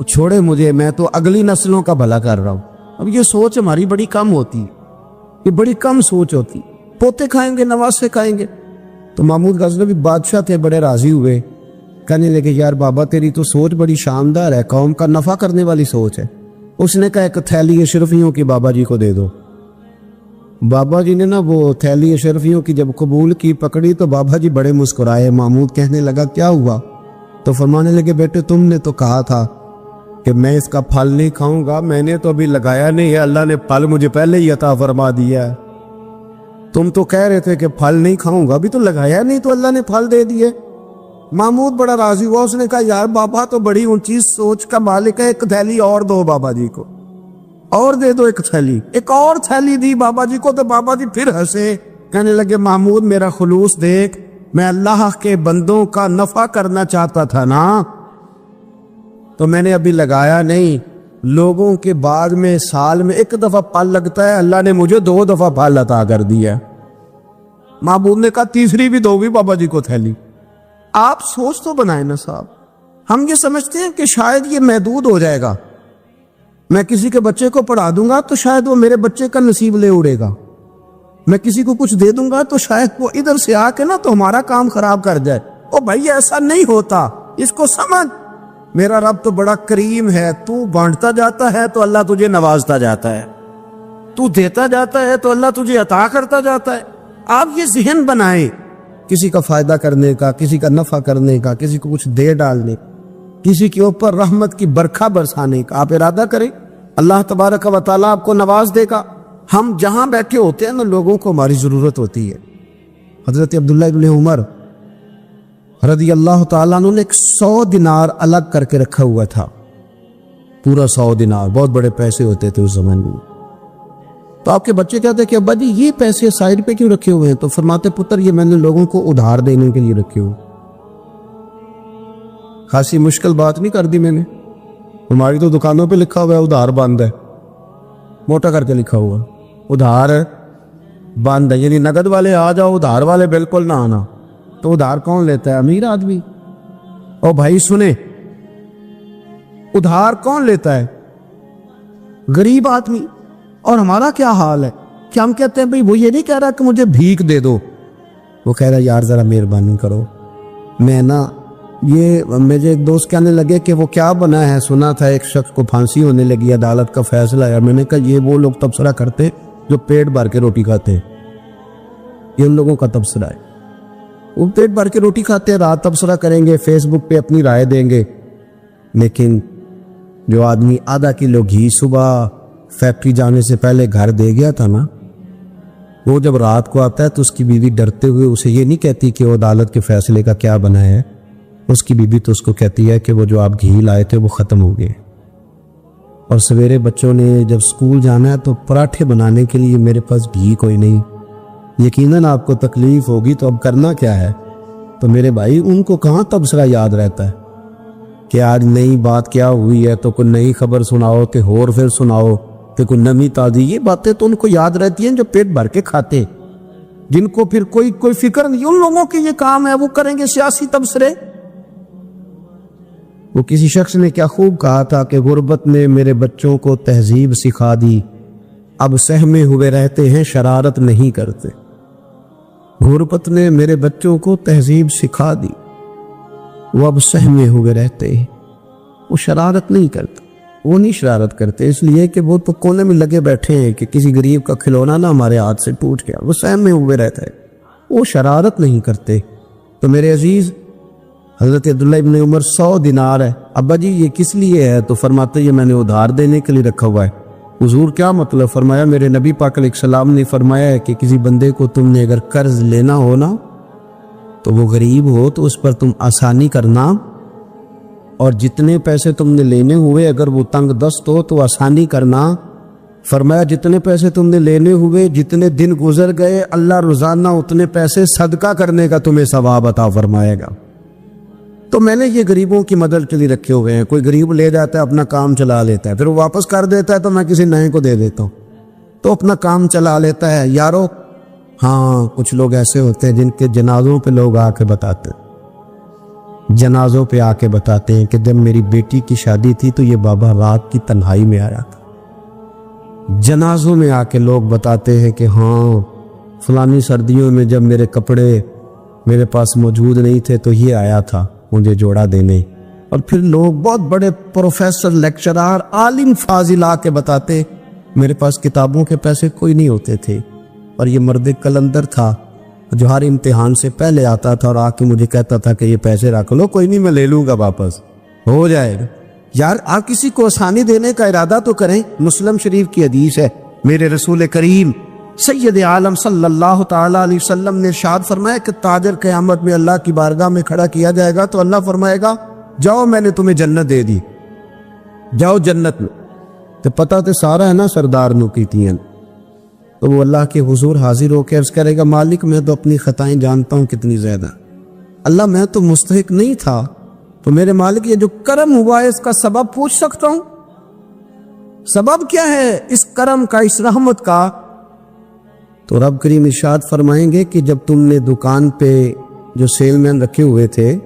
Speaker 1: چھوڑے مجھے، میں تو اگلی نسلوں کا بھلا کر رہا ہوں۔ اب یہ سوچ ہماری بڑی کم ہوتی ہے، یہ بڑی کم سوچ ہوتی، پوتے کھائیں گے نواسے کھائیں گے۔ تو محمود غزنوی بادشاہ تھے، بڑے راضی ہوئے، کہنے لگے یار بابا تیری تو سوچ بڑی شاندار ہے، قوم کا نفع کرنے والی سوچ ہے۔ اس نے کہا ایک تھیلی اشرفیوں کی بابا جی کو دے دو۔ بابا جی نے نا وہ تھیلی اشرفیوں کی جب قبول کی، پکڑی، تو بابا جی بڑے مسکرائے۔ محمود کہنے لگا کیا ہوا؟ تو فرمانے لگے بیٹے تم نے تو کہا تھا کہ میں اس کا پھل نہیں کھاؤں گا، میں نے تو ابھی لگایا نہیں ہے، اللہ نے پھل مجھے پہلے ہی عطا فرما دیا ہے۔ تم تو کہہ رہے تھے کہ پھل نہیں کھاؤں گا، ابھی تو لگایا نہیں تو اللہ نے پھل دے دیے۔ محمود بڑا راضی ہوا، اس نے کہا یار بابا تو بڑی اونچی سوچ کا مالک ہے، ایک تھیلی اور دو بابا جی کو، اور دے دو ایک تھیلی۔ ایک اور تھیلی دی بابا جی کو تو بابا جی پھر ہنسے، کہنے لگے محمود میرا خلوص دیکھ، میں اللہ کے بندوں کا نفع کرنا چاہتا تھا نا، تو میں نے ابھی لگایا نہیں۔ لوگوں کے بعد میں سال میں ایک دفعہ پھل لگتا ہے، اللہ نے مجھے 2 دفعہ پھل عطا کر دیا۔ محمود نے کہا تیسری بھی دو بھی بابا جی کو تھیلی۔ آپ سوچ تو بنائیں نا صاحب، ہم یہ سمجھتے ہیں کہ شاید یہ محدود ہو جائے گا، میں کسی کے بچے کو پڑھا دوں گا تو شاید وہ میرے بچے کا نصیب لے اڑے گا، میں کسی کو کچھ دے دوں گا تو شاید وہ ادھر سے آ کے نا تو ہمارا کام خراب کر جائے۔ او بھائی ایسا نہیں ہوتا، اس کو سمجھ، میرا رب تو بڑا کریم ہے، تو بانٹتا جاتا ہے تو اللہ تجھے نوازتا جاتا ہے، تو دیتا جاتا ہے تو اللہ تجھے عطا کرتا جاتا ہے۔ آپ یہ ذہن بنائیں کسی کا فائدہ کرنے کا، کسی کا نفع کرنے کا، کسی کو کچھ دے ڈالنے، کسی کے اوپر رحمت کی برکھا برسانے کا آپ ارادہ کریں، اللہ تبارک و تعالیٰ آپ کو نواز دے گا۔ ہم جہاں بیٹھے ہوتے ہیں نا لوگوں کو ہماری ضرورت ہوتی ہے۔ حضرت عبداللہ ابن عمر رضی اللہ تعالیٰ عنہ نے 100 دینار الگ کر کے رکھا ہوا تھا، پورا 100 دینار، بہت بڑے پیسے ہوتے تھے اس زمانے میں۔ تو آپ کے بچے کہتے ہیں کہ ابا جی یہ پیسے سائڈ پہ کیوں رکھے ہوئے ہیں؟ تو فرماتے پتر یہ میں نے لوگوں کو ادھار دینے کے لیے رکھے ہوئے۔ خاصی مشکل بات نہیں کر دی میں نے، ہماری تو دکانوں پہ لکھا ہوا ہے ادھار بند ہے، موٹا کر کے لکھا ہوا ادھار بند ہے، یعنی نقد والے آ جاؤ، ادھار والے بالکل نہ آنا۔ تو ادھار کون لیتا ہے؟ امیر آدمی۔ اور بھائی سنیں، ادھار کون لیتا ہے؟ غریب آدمی۔ اور ہمارا کیا حال ہے کہ ہم کہتے ہیں بھئی وہ یہ نہیں کہہ رہا کہ مجھے بھیک دے دو، وہ کہہ رہا یار ذرا مہربانی کرو، میں نا یہ مجھے ایک دوست کہنے لگے کہ وہ کیا بنا ہے، سنا تھا ایک شخص کو پھانسی ہونے لگی، عدالت کا فیصلہ ہے۔ میں نے کہا یہ وہ لوگ تبصرہ کرتے جو پیٹ بھر کے روٹی کھاتے ہیں، یہ ان لوگوں کا تبصرہ ہے۔ وہ پیٹ بھر کے روٹی کھاتے ہیں، رات تبصرہ کریں گے، فیس بک پہ اپنی رائے دیں گے۔ لیکن جو آدمی آدھا کلو گھی صبح فیکٹری جانے سے پہلے گھر دے گیا تھا نا، وہ جب رات کو آتا ہے تو اس کی بیوی ڈرتے ہوئے اسے یہ نہیں کہتی کہ وہ عدالت کے فیصلے کا کیا بنا ہے، اس کی بیوی تو اس کو کہتی ہے کہ وہ جو آپ گھی لائے تھے وہ ختم ہو گئے۔ اور سویرے بچوں نے جب سکول جانا ہے تو پراٹھے بنانے کے لیے میرے پاس گھی کوئی نہیں۔ یقیناً آپ کو تکلیف ہوگی، تو اب کرنا کیا ہے؟ تو میرے بھائی ان کو کہاں تبصرہ یاد رہتا ہے کہ آج نئی بات کیا ہوئی ہے تو کوئی نئی خبر سناؤ کہ اور پھر سناؤ کہ کوئی نمی تازی، یہ باتیں تو ان کو یاد رہتی ہیں جو پیٹ بھر کے کھاتے، جن کو پھر کوئی فکر نہیں۔ ان لوگوں کے یہ کام ہے، وہ کریں گے سیاسی تبصرے۔ وہ کسی شخص نے کیا خوب کہا تھا کہ غربت نے میرے بچوں کو تہذیب سکھا دی، اب سہمے ہوئے رہتے ہیں شرارت نہیں کرتے۔ غربت نے میرے بچوں کو تہذیب سکھا دی، وہ اب سہمے ہوئے رہتے ہیں، وہ شرارت نہیں کرتے۔ وہ نہیں شرارت کرتے اس لیے کہ وہ تو کونے میں لگے بیٹھے ہیں کہ کسی غریب کا کھلونا نہ ہمارے ہاتھ سے ٹوٹ گیا، وہ سہمے ہوئے رہتا ہے، وہ شرارت نہیں کرتے۔ تو میرے عزیز، حضرت عبداللہ ابن عمر 100 دینار ہے، ابا جی یہ کس لیے ہے؟ تو فرماتے یہ میں نے ادھار دینے کے لیے رکھا ہوا ہے۔ حضور کیا مطلب؟ فرمایا میرے نبی پاک علیہ السلام نے فرمایا ہے کہ کسی بندے کو تم نے اگر قرض لینا ہو نا تو وہ غریب ہو تو اس پر تم آسانی کرنا، اور جتنے پیسے تم نے لینے ہوئے اگر وہ تنگ دست ہو تو آسانی کرنا۔ فرمایا جتنے پیسے تم نے لینے ہوئے جتنے دن گزر گئے اللہ روزانہ اتنے پیسے صدقہ کرنے کا تمہیں ثواب عطا فرمائے گا۔ تو میں نے یہ غریبوں کی مدد کے لیے رکھے ہوئے ہیں۔ کوئی غریب لے جاتا ہے اپنا کام چلا لیتا ہے، پھر وہ واپس کر دیتا ہے تو میں کسی نئے کو دے دیتا ہوں، تو اپنا کام چلا لیتا ہے۔ یارو ہاں کچھ لوگ ایسے ہوتے ہیں جن کے جنازوں پہ لوگ آ کے بتاتے ہیں، جنازوں پہ آ کے بتاتے ہیں کہ جب میری بیٹی کی شادی تھی تو یہ بابا رات کی تنہائی میں آیا تھا۔ جنازوں میں آ کے لوگ بتاتے ہیں کہ ہاں فلانی سردیوں میں جب میرے کپڑے میرے پاس موجود نہیں تھے تو یہ آیا تھا مجھے جوڑا دینے۔ اور پھر لوگ بہت بڑے پروفیسر، لیکچرار، عالم فاضل آ کے بتاتے میرے پاس کتابوں کے پیسے کوئی نہیں ہوتے تھے، اور یہ مرد کلندر تھا جو ہر امتحان سے پہلے آتا تھا اور آ کے مجھے کہتا تھا کہ یہ پیسے رکھ لو، کوئی نہیں میں لے لوں گا، واپس ہو جائے گا۔ یار آپ کسی کو آسانی دینے کا ارادہ تو کریں۔ مسلم شریف کی حدیث ہے، میرے رسول کریم سید عالم صلی اللہ تعالی علیہ وسلم نے ارشاد فرمایا کہ تاجر قیامت میں اللہ کی بارگاہ میں کھڑا کیا جائے گا تو اللہ فرمائے گا جاؤ میں نے تمہیں جنت دے دی، جاؤ جنت میں۔ تو پتہ تو سارا ہے نا سردار نو کیتی ہیں، تو وہ اللہ کے حضور حاضر ہو کے عرض کرے گا مالک میں تو اپنی خطائیں جانتا ہوں کتنی زیادہ، اللہ میں تو مستحق نہیں تھا، تو میرے مالک یہ جو کرم ہوا ہے اس کا سبب پوچھ سکتا ہوں؟ سبب کیا ہے اس کرم کا، اس رحمت کا؟ تو رب کریم ارشاد فرمائیں گے کہ جب تم نے دکان پہ جو سیل مین رکھے ہوئے تھے،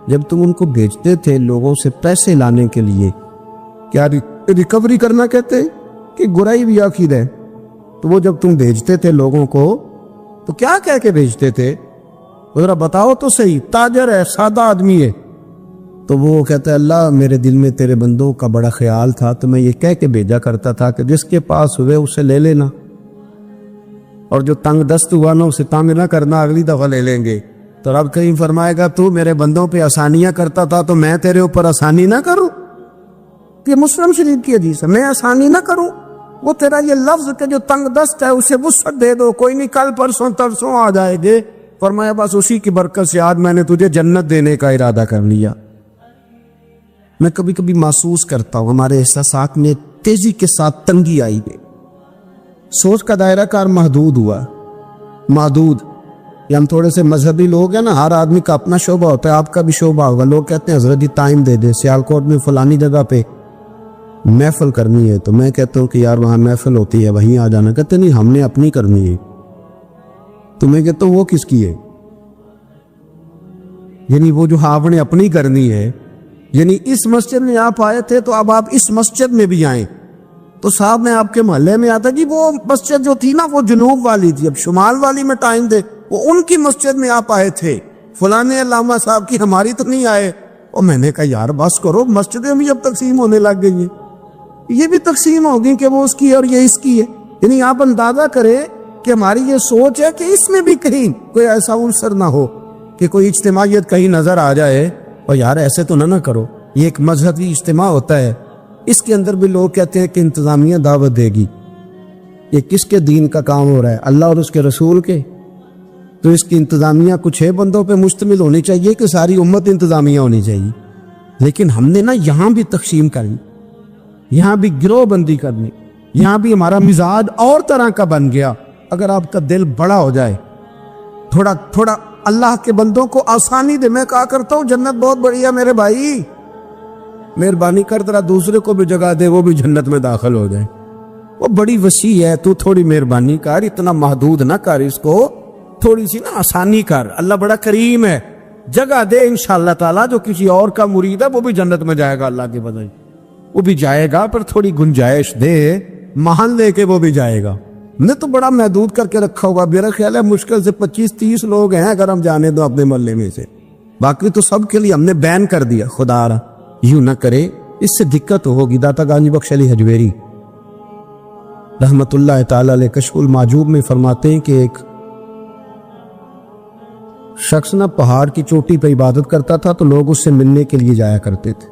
Speaker 1: جب تم ان کو بیچتے تھے لوگوں سے پیسے لانے کے لیے، کیا ریکوری کرنا کہتے ہیں کہ گرائی بھی عقید ہے، تو وہ جب تم بھیجتے تھے لوگوں کو تو کیا کہہ کے بھیجتے تھے؟ ذرا بتاؤ تو صحیح، تاجر ہے، سادہ آدمی ہے، تو وہ کہتا ہے اللہ میرے دل میں تیرے بندوں کا بڑا خیال تھا تو میں یہ کہہ کے بھیجا کرتا تھا کہ جس کے پاس ہوئے اسے لے لینا، اور جو تنگ دست ہوا نا اسے تنگ نہ کرنا، اگلی دفعہ لے لیں گے۔ تو رب کریم فرمائے گا تو میرے بندوں پہ آسانیاں کرتا تھا تو میں تیرے اوپر آسانی نہ کروں؟ یہ مسلم شریف کی حدیث ہے، میں آسانی نہ کروں؟ وہ تیرا یہ لفظ کہ جو تنگ دست ہے اسے وسعت دے دو، کوئی نہیں کل پرسوں ترسوں آ جائے گے۔ فرمایا بس اسی کی برکت سے آج میں نے تجھے جنت دینے کا ارادہ کر لیا۔ میں کبھی کبھی محسوس کرتا ہوں ہمارے احساسات میں تیزی کے ساتھ تنگی آئی ہے، سوچ کا دائرہ کار محدود ہوا، محدود۔ یہ ہم تھوڑے سے مذہبی لوگ ہیں نا، ہر آدمی کا اپنا شعبہ ہوتا ہے، آپ کا بھی شعبہ ہوگا۔ لوگ کہتے ہیں حضرت جی ٹائم دے دے، سیالکوٹ میں فلانی جگہ پہ محفل کرنی ہے، تو میں کہتا ہوں کہ یار وہاں محفل ہوتی ہے وہیں آ جانا۔ کہتے نہیں ہم نے اپنی کرنی ہے، تو میں کہتا ہوں وہ کس کی ہے؟ یعنی وہ جو آپ نے اپنی کرنی ہے، یعنی اس مسجد میں آپ آئے تھے تو اب آپ اس مسجد میں بھی آئیں، تو صاحب میں آپ کے محلے میں آتا جی وہ مسجد جو تھی نا وہ جنوب والی تھی، اب شمال والی میں ٹائم دے، وہ ان کی مسجد میں آپ آئے تھے، فلاں علامہ صاحب کی ہماری تو نہیں آئے. اور میں نے کہا یار بس کرو، مسجدیں بھی اب تقسیم ہونے لگ گئی ہیں، یہ بھی تقسیم ہوگی کہ وہ اس کی ہے اور یہ اس کی ہے. یعنی آپ اندازہ کریں کہ ہماری یہ سوچ ہے کہ اس میں بھی کہیں کوئی ایسا عنصر نہ ہو کہ کوئی اجتماعیت کہیں نظر آ جائے. اور یار ایسے تو نہ کرو، یہ ایک مذہبی اجتماع ہوتا ہے، اس کے اندر بھی لوگ کہتے ہیں کہ انتظامیہ دعوت دے گی. یہ کس کے دین کا کام ہو رہا ہے؟ اللہ اور اس کے رسول کے. تو اس کی انتظامیہ کچھ 6 بندوں پہ مشتمل ہونی چاہیے کہ ساری امت انتظامیہ ہونی چاہیے. لیکن ہم نے نا یہاں بھی تقسیم کرنی، یہاں بھی گروہ بندی کرنی، یہاں بھی ہمارا مزاج اور طرح کا بن گیا. اگر آپ کا دل بڑا ہو جائے، تھوڑا اللہ کے بندوں کو آسانی دے. میں کہا کرتا ہوں جنت بہت بڑی ہے میرے بھائی، مہربانی کر ذرا دوسرے کو بھی جگہ دے، وہ بھی جنت میں داخل ہو جائے. وہ بڑی وسیع ہے، تو تھوڑی مہربانی کر، اتنا محدود نہ کر اس کو، تھوڑی سی نا آسانی کر. اللہ بڑا کریم ہے، جگہ دے انشاءاللہ تعالیٰ. جو کسی اور کا مرید ہے وہ بھی جنت میں جائے گا، اللہ کے بدلے وہ بھی جائے گا، پر تھوڑی گنجائش دے، محل لے کے وہ بھی جائے گا. نے تو بڑا محدود کر کے رکھا ہوگا. میرا خیال ہے مشکل سے 25-30 لوگ ہیں اگر ہم جانے دو اپنے محلے میں سے، باقی تو سب کے لیے ہم نے بین کر دیا. خدا را یوں نہ کرے، اس سے دقت ہوگی. داتا گانجی بخش علی حجویری رحمت اللہ تعالی علیہ کشف المعجوب میں فرماتے ہیں کہ ایک شخص نہ پہاڑ کی چوٹی پہ عبادت کرتا تھا، تو لوگ اس سے ملنے کے لیے جایا کرتے تھے.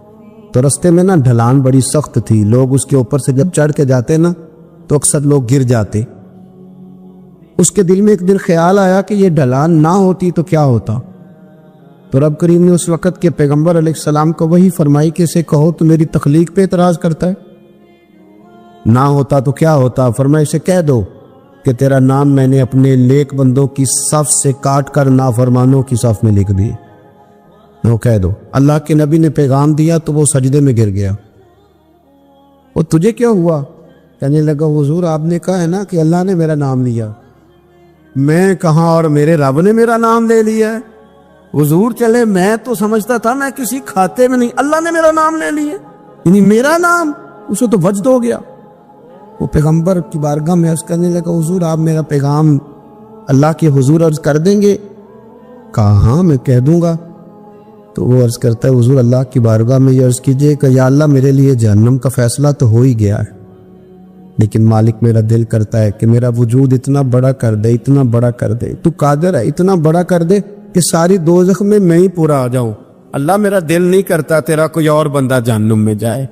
Speaker 1: تو رستے میں نا ڈھلان بڑی سخت تھی، لوگ اس کے اوپر سے جب چڑھ کے جاتے نا تو اکثر لوگ گر جاتے. اس کے دل میں ایک دن خیال آیا کہ یہ ڈھلان نہ ہوتی تو کیا ہوتا. تو رب کریم نے اس وقت کے پیغمبر علیہ السلام کو وہی فرمائی کہ اسے کہو تو میری تخلیق پہ اعتراض کرتا ہے، نہ ہوتا تو کیا ہوتا. فرمایا اسے کہہ دو کہ تیرا نام میں نے اپنے نیک بندوں کی صف سے کاٹ کر نافرمانوں کی صف میں لکھ دیے. وہ کہہ دو. اللہ کے نبی نے پیغام دیا تو وہ سجدے میں گر گیا. وہ تجھے کیا ہوا؟ کہنے لگا حضور آپ نے کہا ہے نا کہ اللہ نے میرا نام لیا. میں کہاں، اور میرے رب نے میرا نام لے لیا ہے. حضور چلے، میں تو سمجھتا تھا میں کسی کھاتے میں نہیں، اللہ نے میرا نام لے لیا، یعنی میرا نام. اسے تو وجد ہو گیا. وہ پیغمبر کی بارگاہ میں عرض کرنے لگا حضور آپ میرا پیغام اللہ کے حضور عرض کر دیں گے؟ کہا ہاں میں کہہ دوں گا. تو وہ عرض کرتا ہے حضور اللہ کی بارگاہ میں یہ عرض کیجئے کہ یا اللہ میرے لیے جہنم کا فیصلہ تو ہو ہی گیا ہے، لیکن مالک میرا دل کرتا ہے کہ میرا وجود اتنا بڑا کر دے، اتنا بڑا کر دے. تو قادر ہے اتنا بڑا کر دے کہ ساری دوزخ میں ہی پورا آ جاؤں. اللہ میرا دل نہیں کرتا تیرا کوئی اور بندہ جہنم میں جائے.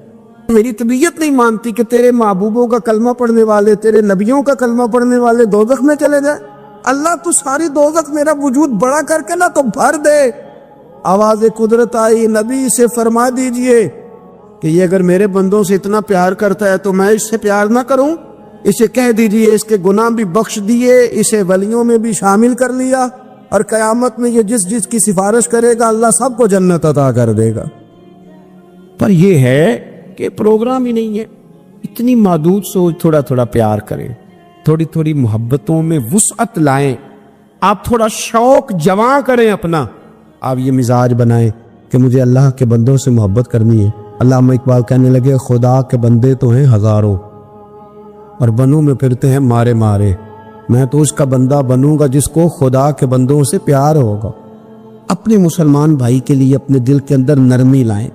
Speaker 1: میری طبیعت نہیں مانتی کہ تیرے محبوبوں کا کلمہ پڑھنے والے، تیرے نبیوں کا کلمہ پڑھنے والے دوزخ میں چلے جائیں. اللہ تو ساری دوزخ میرا وجود بڑا کر کے نا تو بھر دے. آواز قدرت آئی، نبی سے فرما دیجئے کہ یہ اگر میرے بندوں سے اتنا پیار کرتا ہے تو میں اس سے پیار نہ کروں. اسے کہہ دیجئے اس کے گناہ بھی بخش دیے، اسے ولیوں میں بھی شامل کر لیا، اور قیامت میں یہ جس کی سفارش کرے گا اللہ سب کو جنت عطا کر دے گا. پر یہ ہے کہ پروگرام ہی نہیں ہے. اتنی محدود سوچ. تھوڑا تھوڑا پیار کریں، تھوڑی تھوڑی محبتوں میں وسعت لائیں. آپ تھوڑا شوق جواں کریں اپنا. آپ یہ مزاج بنائیں کہ مجھے اللہ کے بندوں سے محبت کرنی ہے. علامہ اقبال کہنے لگے خدا کے بندے تو ہیں ہزاروں اور بنوں میں پھرتے ہیں مارے مارے. میں تو اس کا بندہ بنوں گا جس کو خدا کے بندوں سے پیار ہوگا. اپنے مسلمان بھائی کے لیے اپنے دل کے اندر نرمی لائیں.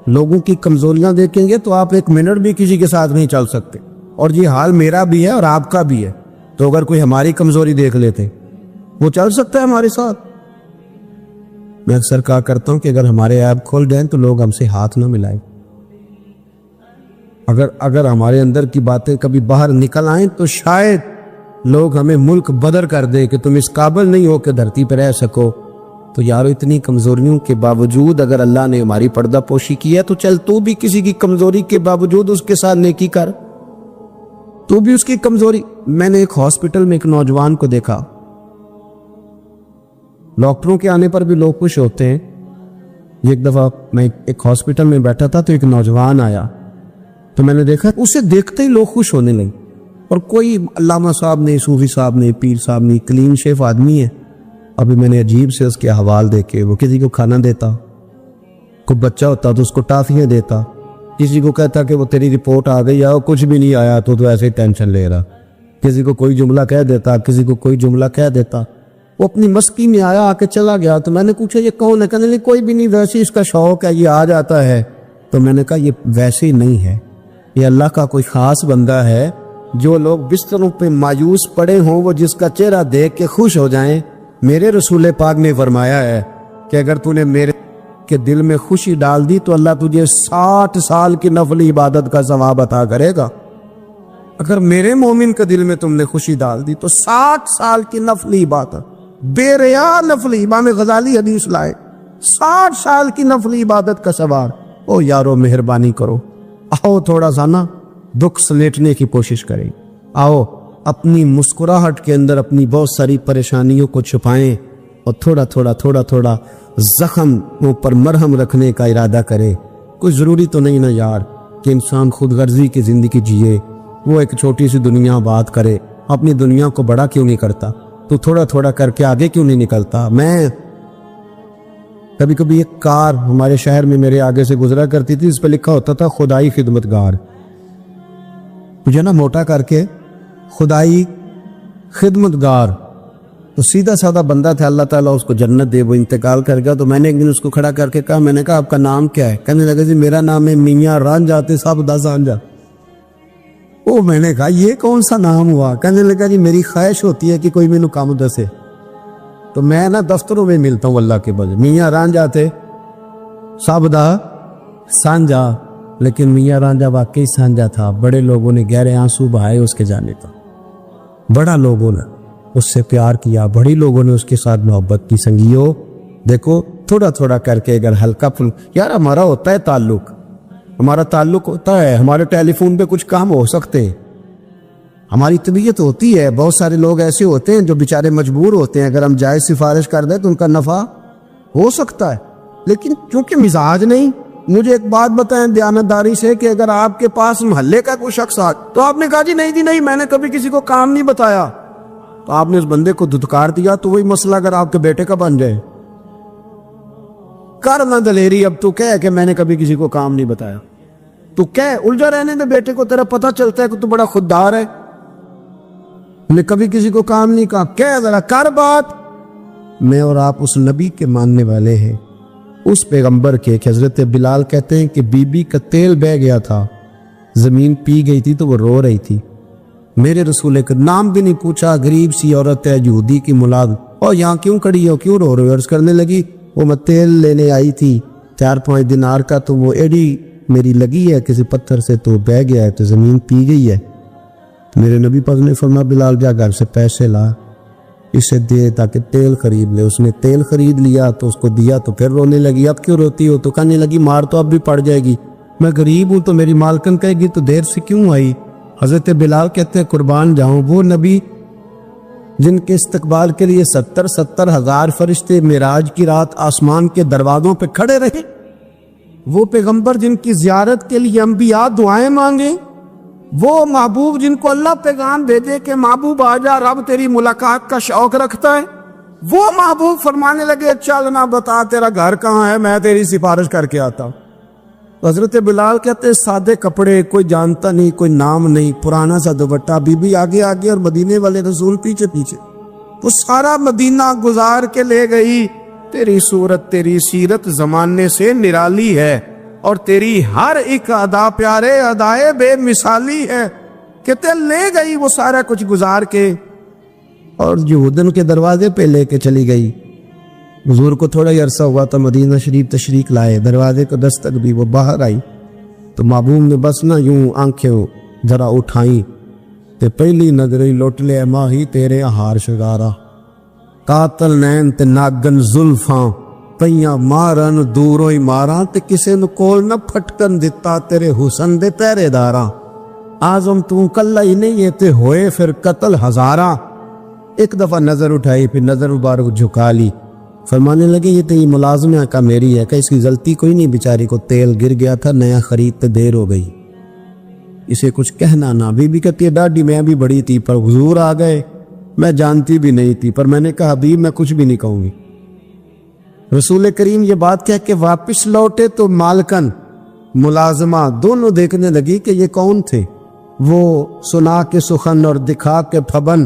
Speaker 1: لوگوں کی کمزوریاں دیکھیں گے تو آپ 1 منٹ بھی کسی کے ساتھ نہیں چل سکتے. اور یہ حال میرا بھی ہے اور آپ کا بھی ہے. تو اگر کوئی ہماری کمزوری دیکھ لیتے وہ چل سکتا ہے ہمارے ساتھ. میں اکثر کہا کرتا ہوں کہ اگر ہمارے عیب کھول جائیں تو لوگ ہم سے ہاتھ نہ ملائیں. اگر ہمارے اندر کی باتیں کبھی باہر نکل آئیں تو شاید لوگ ہمیں ملک بدر کر دے کہ تم اس قابل نہیں ہو کہ دھرتی پہ رہ سکو. تو یارو اتنی کمزوریوں کے باوجود اگر اللہ نے ہماری پردہ پوشی کی ہے تو چل تو بھی کسی کی کمزوری کے باوجود اس کے ساتھ نیکی کر. تو بھی اس کی کمزوری. میں نے ایک ہاسپٹل میں ایک نوجوان کو دیکھا. ڈاکٹروں کے آنے پر بھی لوگ خوش ہوتے ہیں. ایک دفعہ میں ایک ہاسپٹل میں بیٹھا تھا تو ایک نوجوان آیا تو میں نے دیکھا اسے دیکھتے ہی لوگ خوش ہونے لگے. اور کوئی علامہ صاحب نہیں، صوفی صاحب نہیں، پیر صاحب نہیں، کلین شیف آدمی ہے. ابھی میں نے عجیب سے اس کے حوال دیکھے. وہ کسی کو کھانا دیتا، کوئی بچہ ہوتا تو اس کو ٹافیاں دیتا، کسی کو کہتا کہ وہ تیری رپورٹ آ گئی ہے اور کچھ بھی نہیں آیا تو ایسے ہی ٹینشن لے رہا. کسی کو کوئی جملہ کہہ دیتا، کسی کو کوئی جملہ کہہ دیتا. وہ اپنی مستی میں آیا، آ کے چلا گیا. تو میں نے پوچھا یہ کون ہے؟ کہنے لگے کوئی بھی نہیں، ویسے اس کا شوق ہے، یہ آ جاتا ہے. تو میں نے کہا یہ ویسے ہی نہیں ہے، یہ اللہ کا کوئی خاص بندہ ہے. جو لوگ بستروں پہ مایوس پڑے ہوں وہ جس کا چہرہ دیکھ کے خوش ہو جائیں. میرے رسول پاک نے فرمایا ہے کہ اگر تو نے میرے کے دل میں خوشی ڈال دی تو اللہ تجھے 60 سال کی نفلی عبادت کا ثواب عطا کرے گا. اگر میرے مومن کے دل میں تم نے خوشی ڈال دی تو 60 سال کی نفلی عبادت، بے ریا نفلی، امام غزالی حدیث لائے، 60 سال کی نفلی عبادت کا ثواب. او یارو مہربانی کرو، آؤ تھوڑا سا نا دکھ سلیٹنے کی کوشش کریں. آؤ اپنی مسکراہٹ کے اندر اپنی بہت ساری پریشانیوں کو چھپائیں اور تھوڑا تھوڑا زخموں پر مرہم رکھنے کا ارادہ کرے. کوئی ضروری تو نہیں نا یار کہ انسان خود غرضی کی زندگی جیے، وہ ایک چھوٹی سی دنیا بات کرے. اپنی دنیا کو بڑا کیوں نہیں کرتا؟ تو تھوڑا کر کے آگے کیوں نہیں نکلتا؟ میں کبھی کبھی ایک کار ہمارے شہر میں میرے آگے سے گزرا کرتی تھی، اس پہ لکھا ہوتا تھا خدائی خدمتگار. مجھے نا موٹا کر کے خدائی خدمتگار، تو سیدھا سادہ بندہ تھا، اللہ تعالیٰ اس کو جنت دے، وہ انتقال کر گیا. تو میں نے ایک دن اس کو کھڑا کر کے کہا، میں نے کہا آپ کا نام کیا ہے؟ کہنے لگا جی میرا نام ہے میاں رانجھا تے صاحب دا سانجھا. او میں نے کہا یہ کون سا نام ہوا؟ کہنے لگا جی میری خواہش ہوتی ہے کہ کوئی مینوں کام دسے، تو میں نا دفتروں میں ملتا ہوں اللہ کے بجے. میاں رانجھا تے صاحب دا سانجھا، لیکن میاں رانجھا واقعی سانجھا تھا. بڑے لوگوں نے گہرے آنسو بہائے اس کے جانے پر، بڑا لوگوں نے اس سے پیار کیا، بڑی لوگوں نے اس کے ساتھ محبت کی. سنگیو دیکھو تھوڑا کر کے اگر ہلکا پھل، یار ہمارا ہوتا ہے تعلق، ہمارا تعلق ہوتا ہے، ہمارے ٹیلی فون پہ کچھ کام ہو سکتے ہیں، ہماری طبیعت ہوتی ہے. بہت سارے لوگ ایسے ہوتے ہیں جو بیچارے مجبور ہوتے ہیں، اگر ہم جائز سفارش کر دیں تو ان کا نفع ہو سکتا ہے، لیکن چونکہ مزاج نہیں. مجھے ایک بات بتائیں دیانتداری سے کہ اگر آپ کے پاس محلے کا کوئی شخص آ تو آپ نے کہا جی نہیں میں نے کبھی کسی کو کام نہیں بتایا، تو آپ نے اس بندے کو دھتکار دیا، تو وہی مسئلہ اگر آپ کے بیٹے کا بن جائے. کر نہ دلیری، اب تو کہہ کہ میں نے کبھی کسی کو کام نہیں بتایا، تو کہہ الجھا رہنے دے بیٹے کو، تیرا پتہ چلتا ہے کہ تو بڑا خوددار ہے، نے کبھی کسی کو کام نہیں کہا. کہہ ذرا کر بات. میں اور آپ اس نبی کے ماننے والے ہیں، اس پیغمبر کے کہ حضرت بلال کہتے ہیں کہ بی بی کا تیل بہ گیا تھا، زمین پی گئی تھی تو وہ رو رہی تھی. میرے رسول کا نام بھی نہیں پوچھا، غریب سی عورت ہے، یہودی کی ملاد، اور یہاں کیوں کھڑی ہو، کیوں رو رہے ہو؟ عرض کرنے لگی وہ میں تیل لینے آئی تھی 4-5 دینار کا، تو وہ ایڈی میری لگی ہے کسی پتھر سے تو بہ گیا ہے، تو زمین پی گئی ہے. میرے نبی پاک نے فرمایا بلال جا گھر سے پیسے لا، اسے دے تاکہ تیل خرید لے. اس نے تیل خرید لیا تو اس کو دیا، تو پھر رونے لگی اب کیوں روتی ہو؟ تو کہنے لگی مار تو اب بھی پڑ جائے گی، میں غریب ہوں تو میری مالکن کہے گی تو دیر سے کیوں آئی. حضرت بلال کہتے ہیں قربان جاؤں وہ نبی جن کے استقبال کے لیے 70 ہزار فرشتے معراج کی رات آسمان کے دروازوں پہ کھڑے رہے، وہ پیغمبر جن کی زیارت کے لیے انبیاء دعائیں مانگیں، وہ محبوب جن کو اللہ پیغام بھیجے کہ محبوب آجا رب تیری ملاقات کا شوق رکھتا ہے، وہ محبوب فرمانے لگے چل نہ بتا تیرا گھر کہاں ہے، میں تیری سفارش کر کے آتا ہوں. حضرت بلال کہتے سادے کپڑے، کوئی جانتا نہیں، کوئی نام نہیں، پرانا سا دوپٹہ، بی بی آگے اور مدینے والے رسول پیچھے، وہ سارا مدینہ گزار کے لے گئی. تیری صورت تیری سیرت زمانے سے نرالی ہے، اور تیری ہر ایک ادا پیارے ادائے بے مثالی ہے. کہتے لے گئی وہ سارا کچھ گزار کے، اور یہودن کے دروازے پہ لے کے چلی گئی. حضور کو تھوڑا ہی عرصہ ہوا تھا مدینہ شریف تشریف لائے، دروازے کو دستک بھی، وہ باہر آئی تو محبوب نے بس نہ یوں آنکھیں ذرا اٹھائیں تے پہلی نظری لوٹ لے ماہی تیرے ہار شگارا، قاتل نین تے ناگن زلفاں پئیاں مارن دوروں ہی ماراں، تے کسے نو کول نہ پھٹکن دتا تیرے حسن دے پہرے داراں. آزم تو کلا ہی نہیں ہے تے ہوئے پھر قتل ہزاراں. ایک دفعہ نظر اٹھائی، پھر نظر مبارک جھکا لی، فرمانے لگے یہ تو یہ ملازمہ کا میری ہے، کہ اس کی غلطی کوئی نہیں، بیچاری کو تیل گر گیا تھا، نیا خریدتے دیر ہو گئی، اسے کچھ کہنا نہ. بی بی کہتی ہے ڈاڈی میں بھی بڑی تھی پر حضور آ گئے، میں جانتی بھی نہیں تھی، پر میں نے کہا حبیب میں کچھ بھی نہیں کہوں گی. رسول کریم یہ بات کہہ کے واپس لوٹے تو مالکن ملازمہ دونوں دیکھنے لگی کہ یہ کون تھے. وہ سنا کے سخن اور دکھا کے پھبن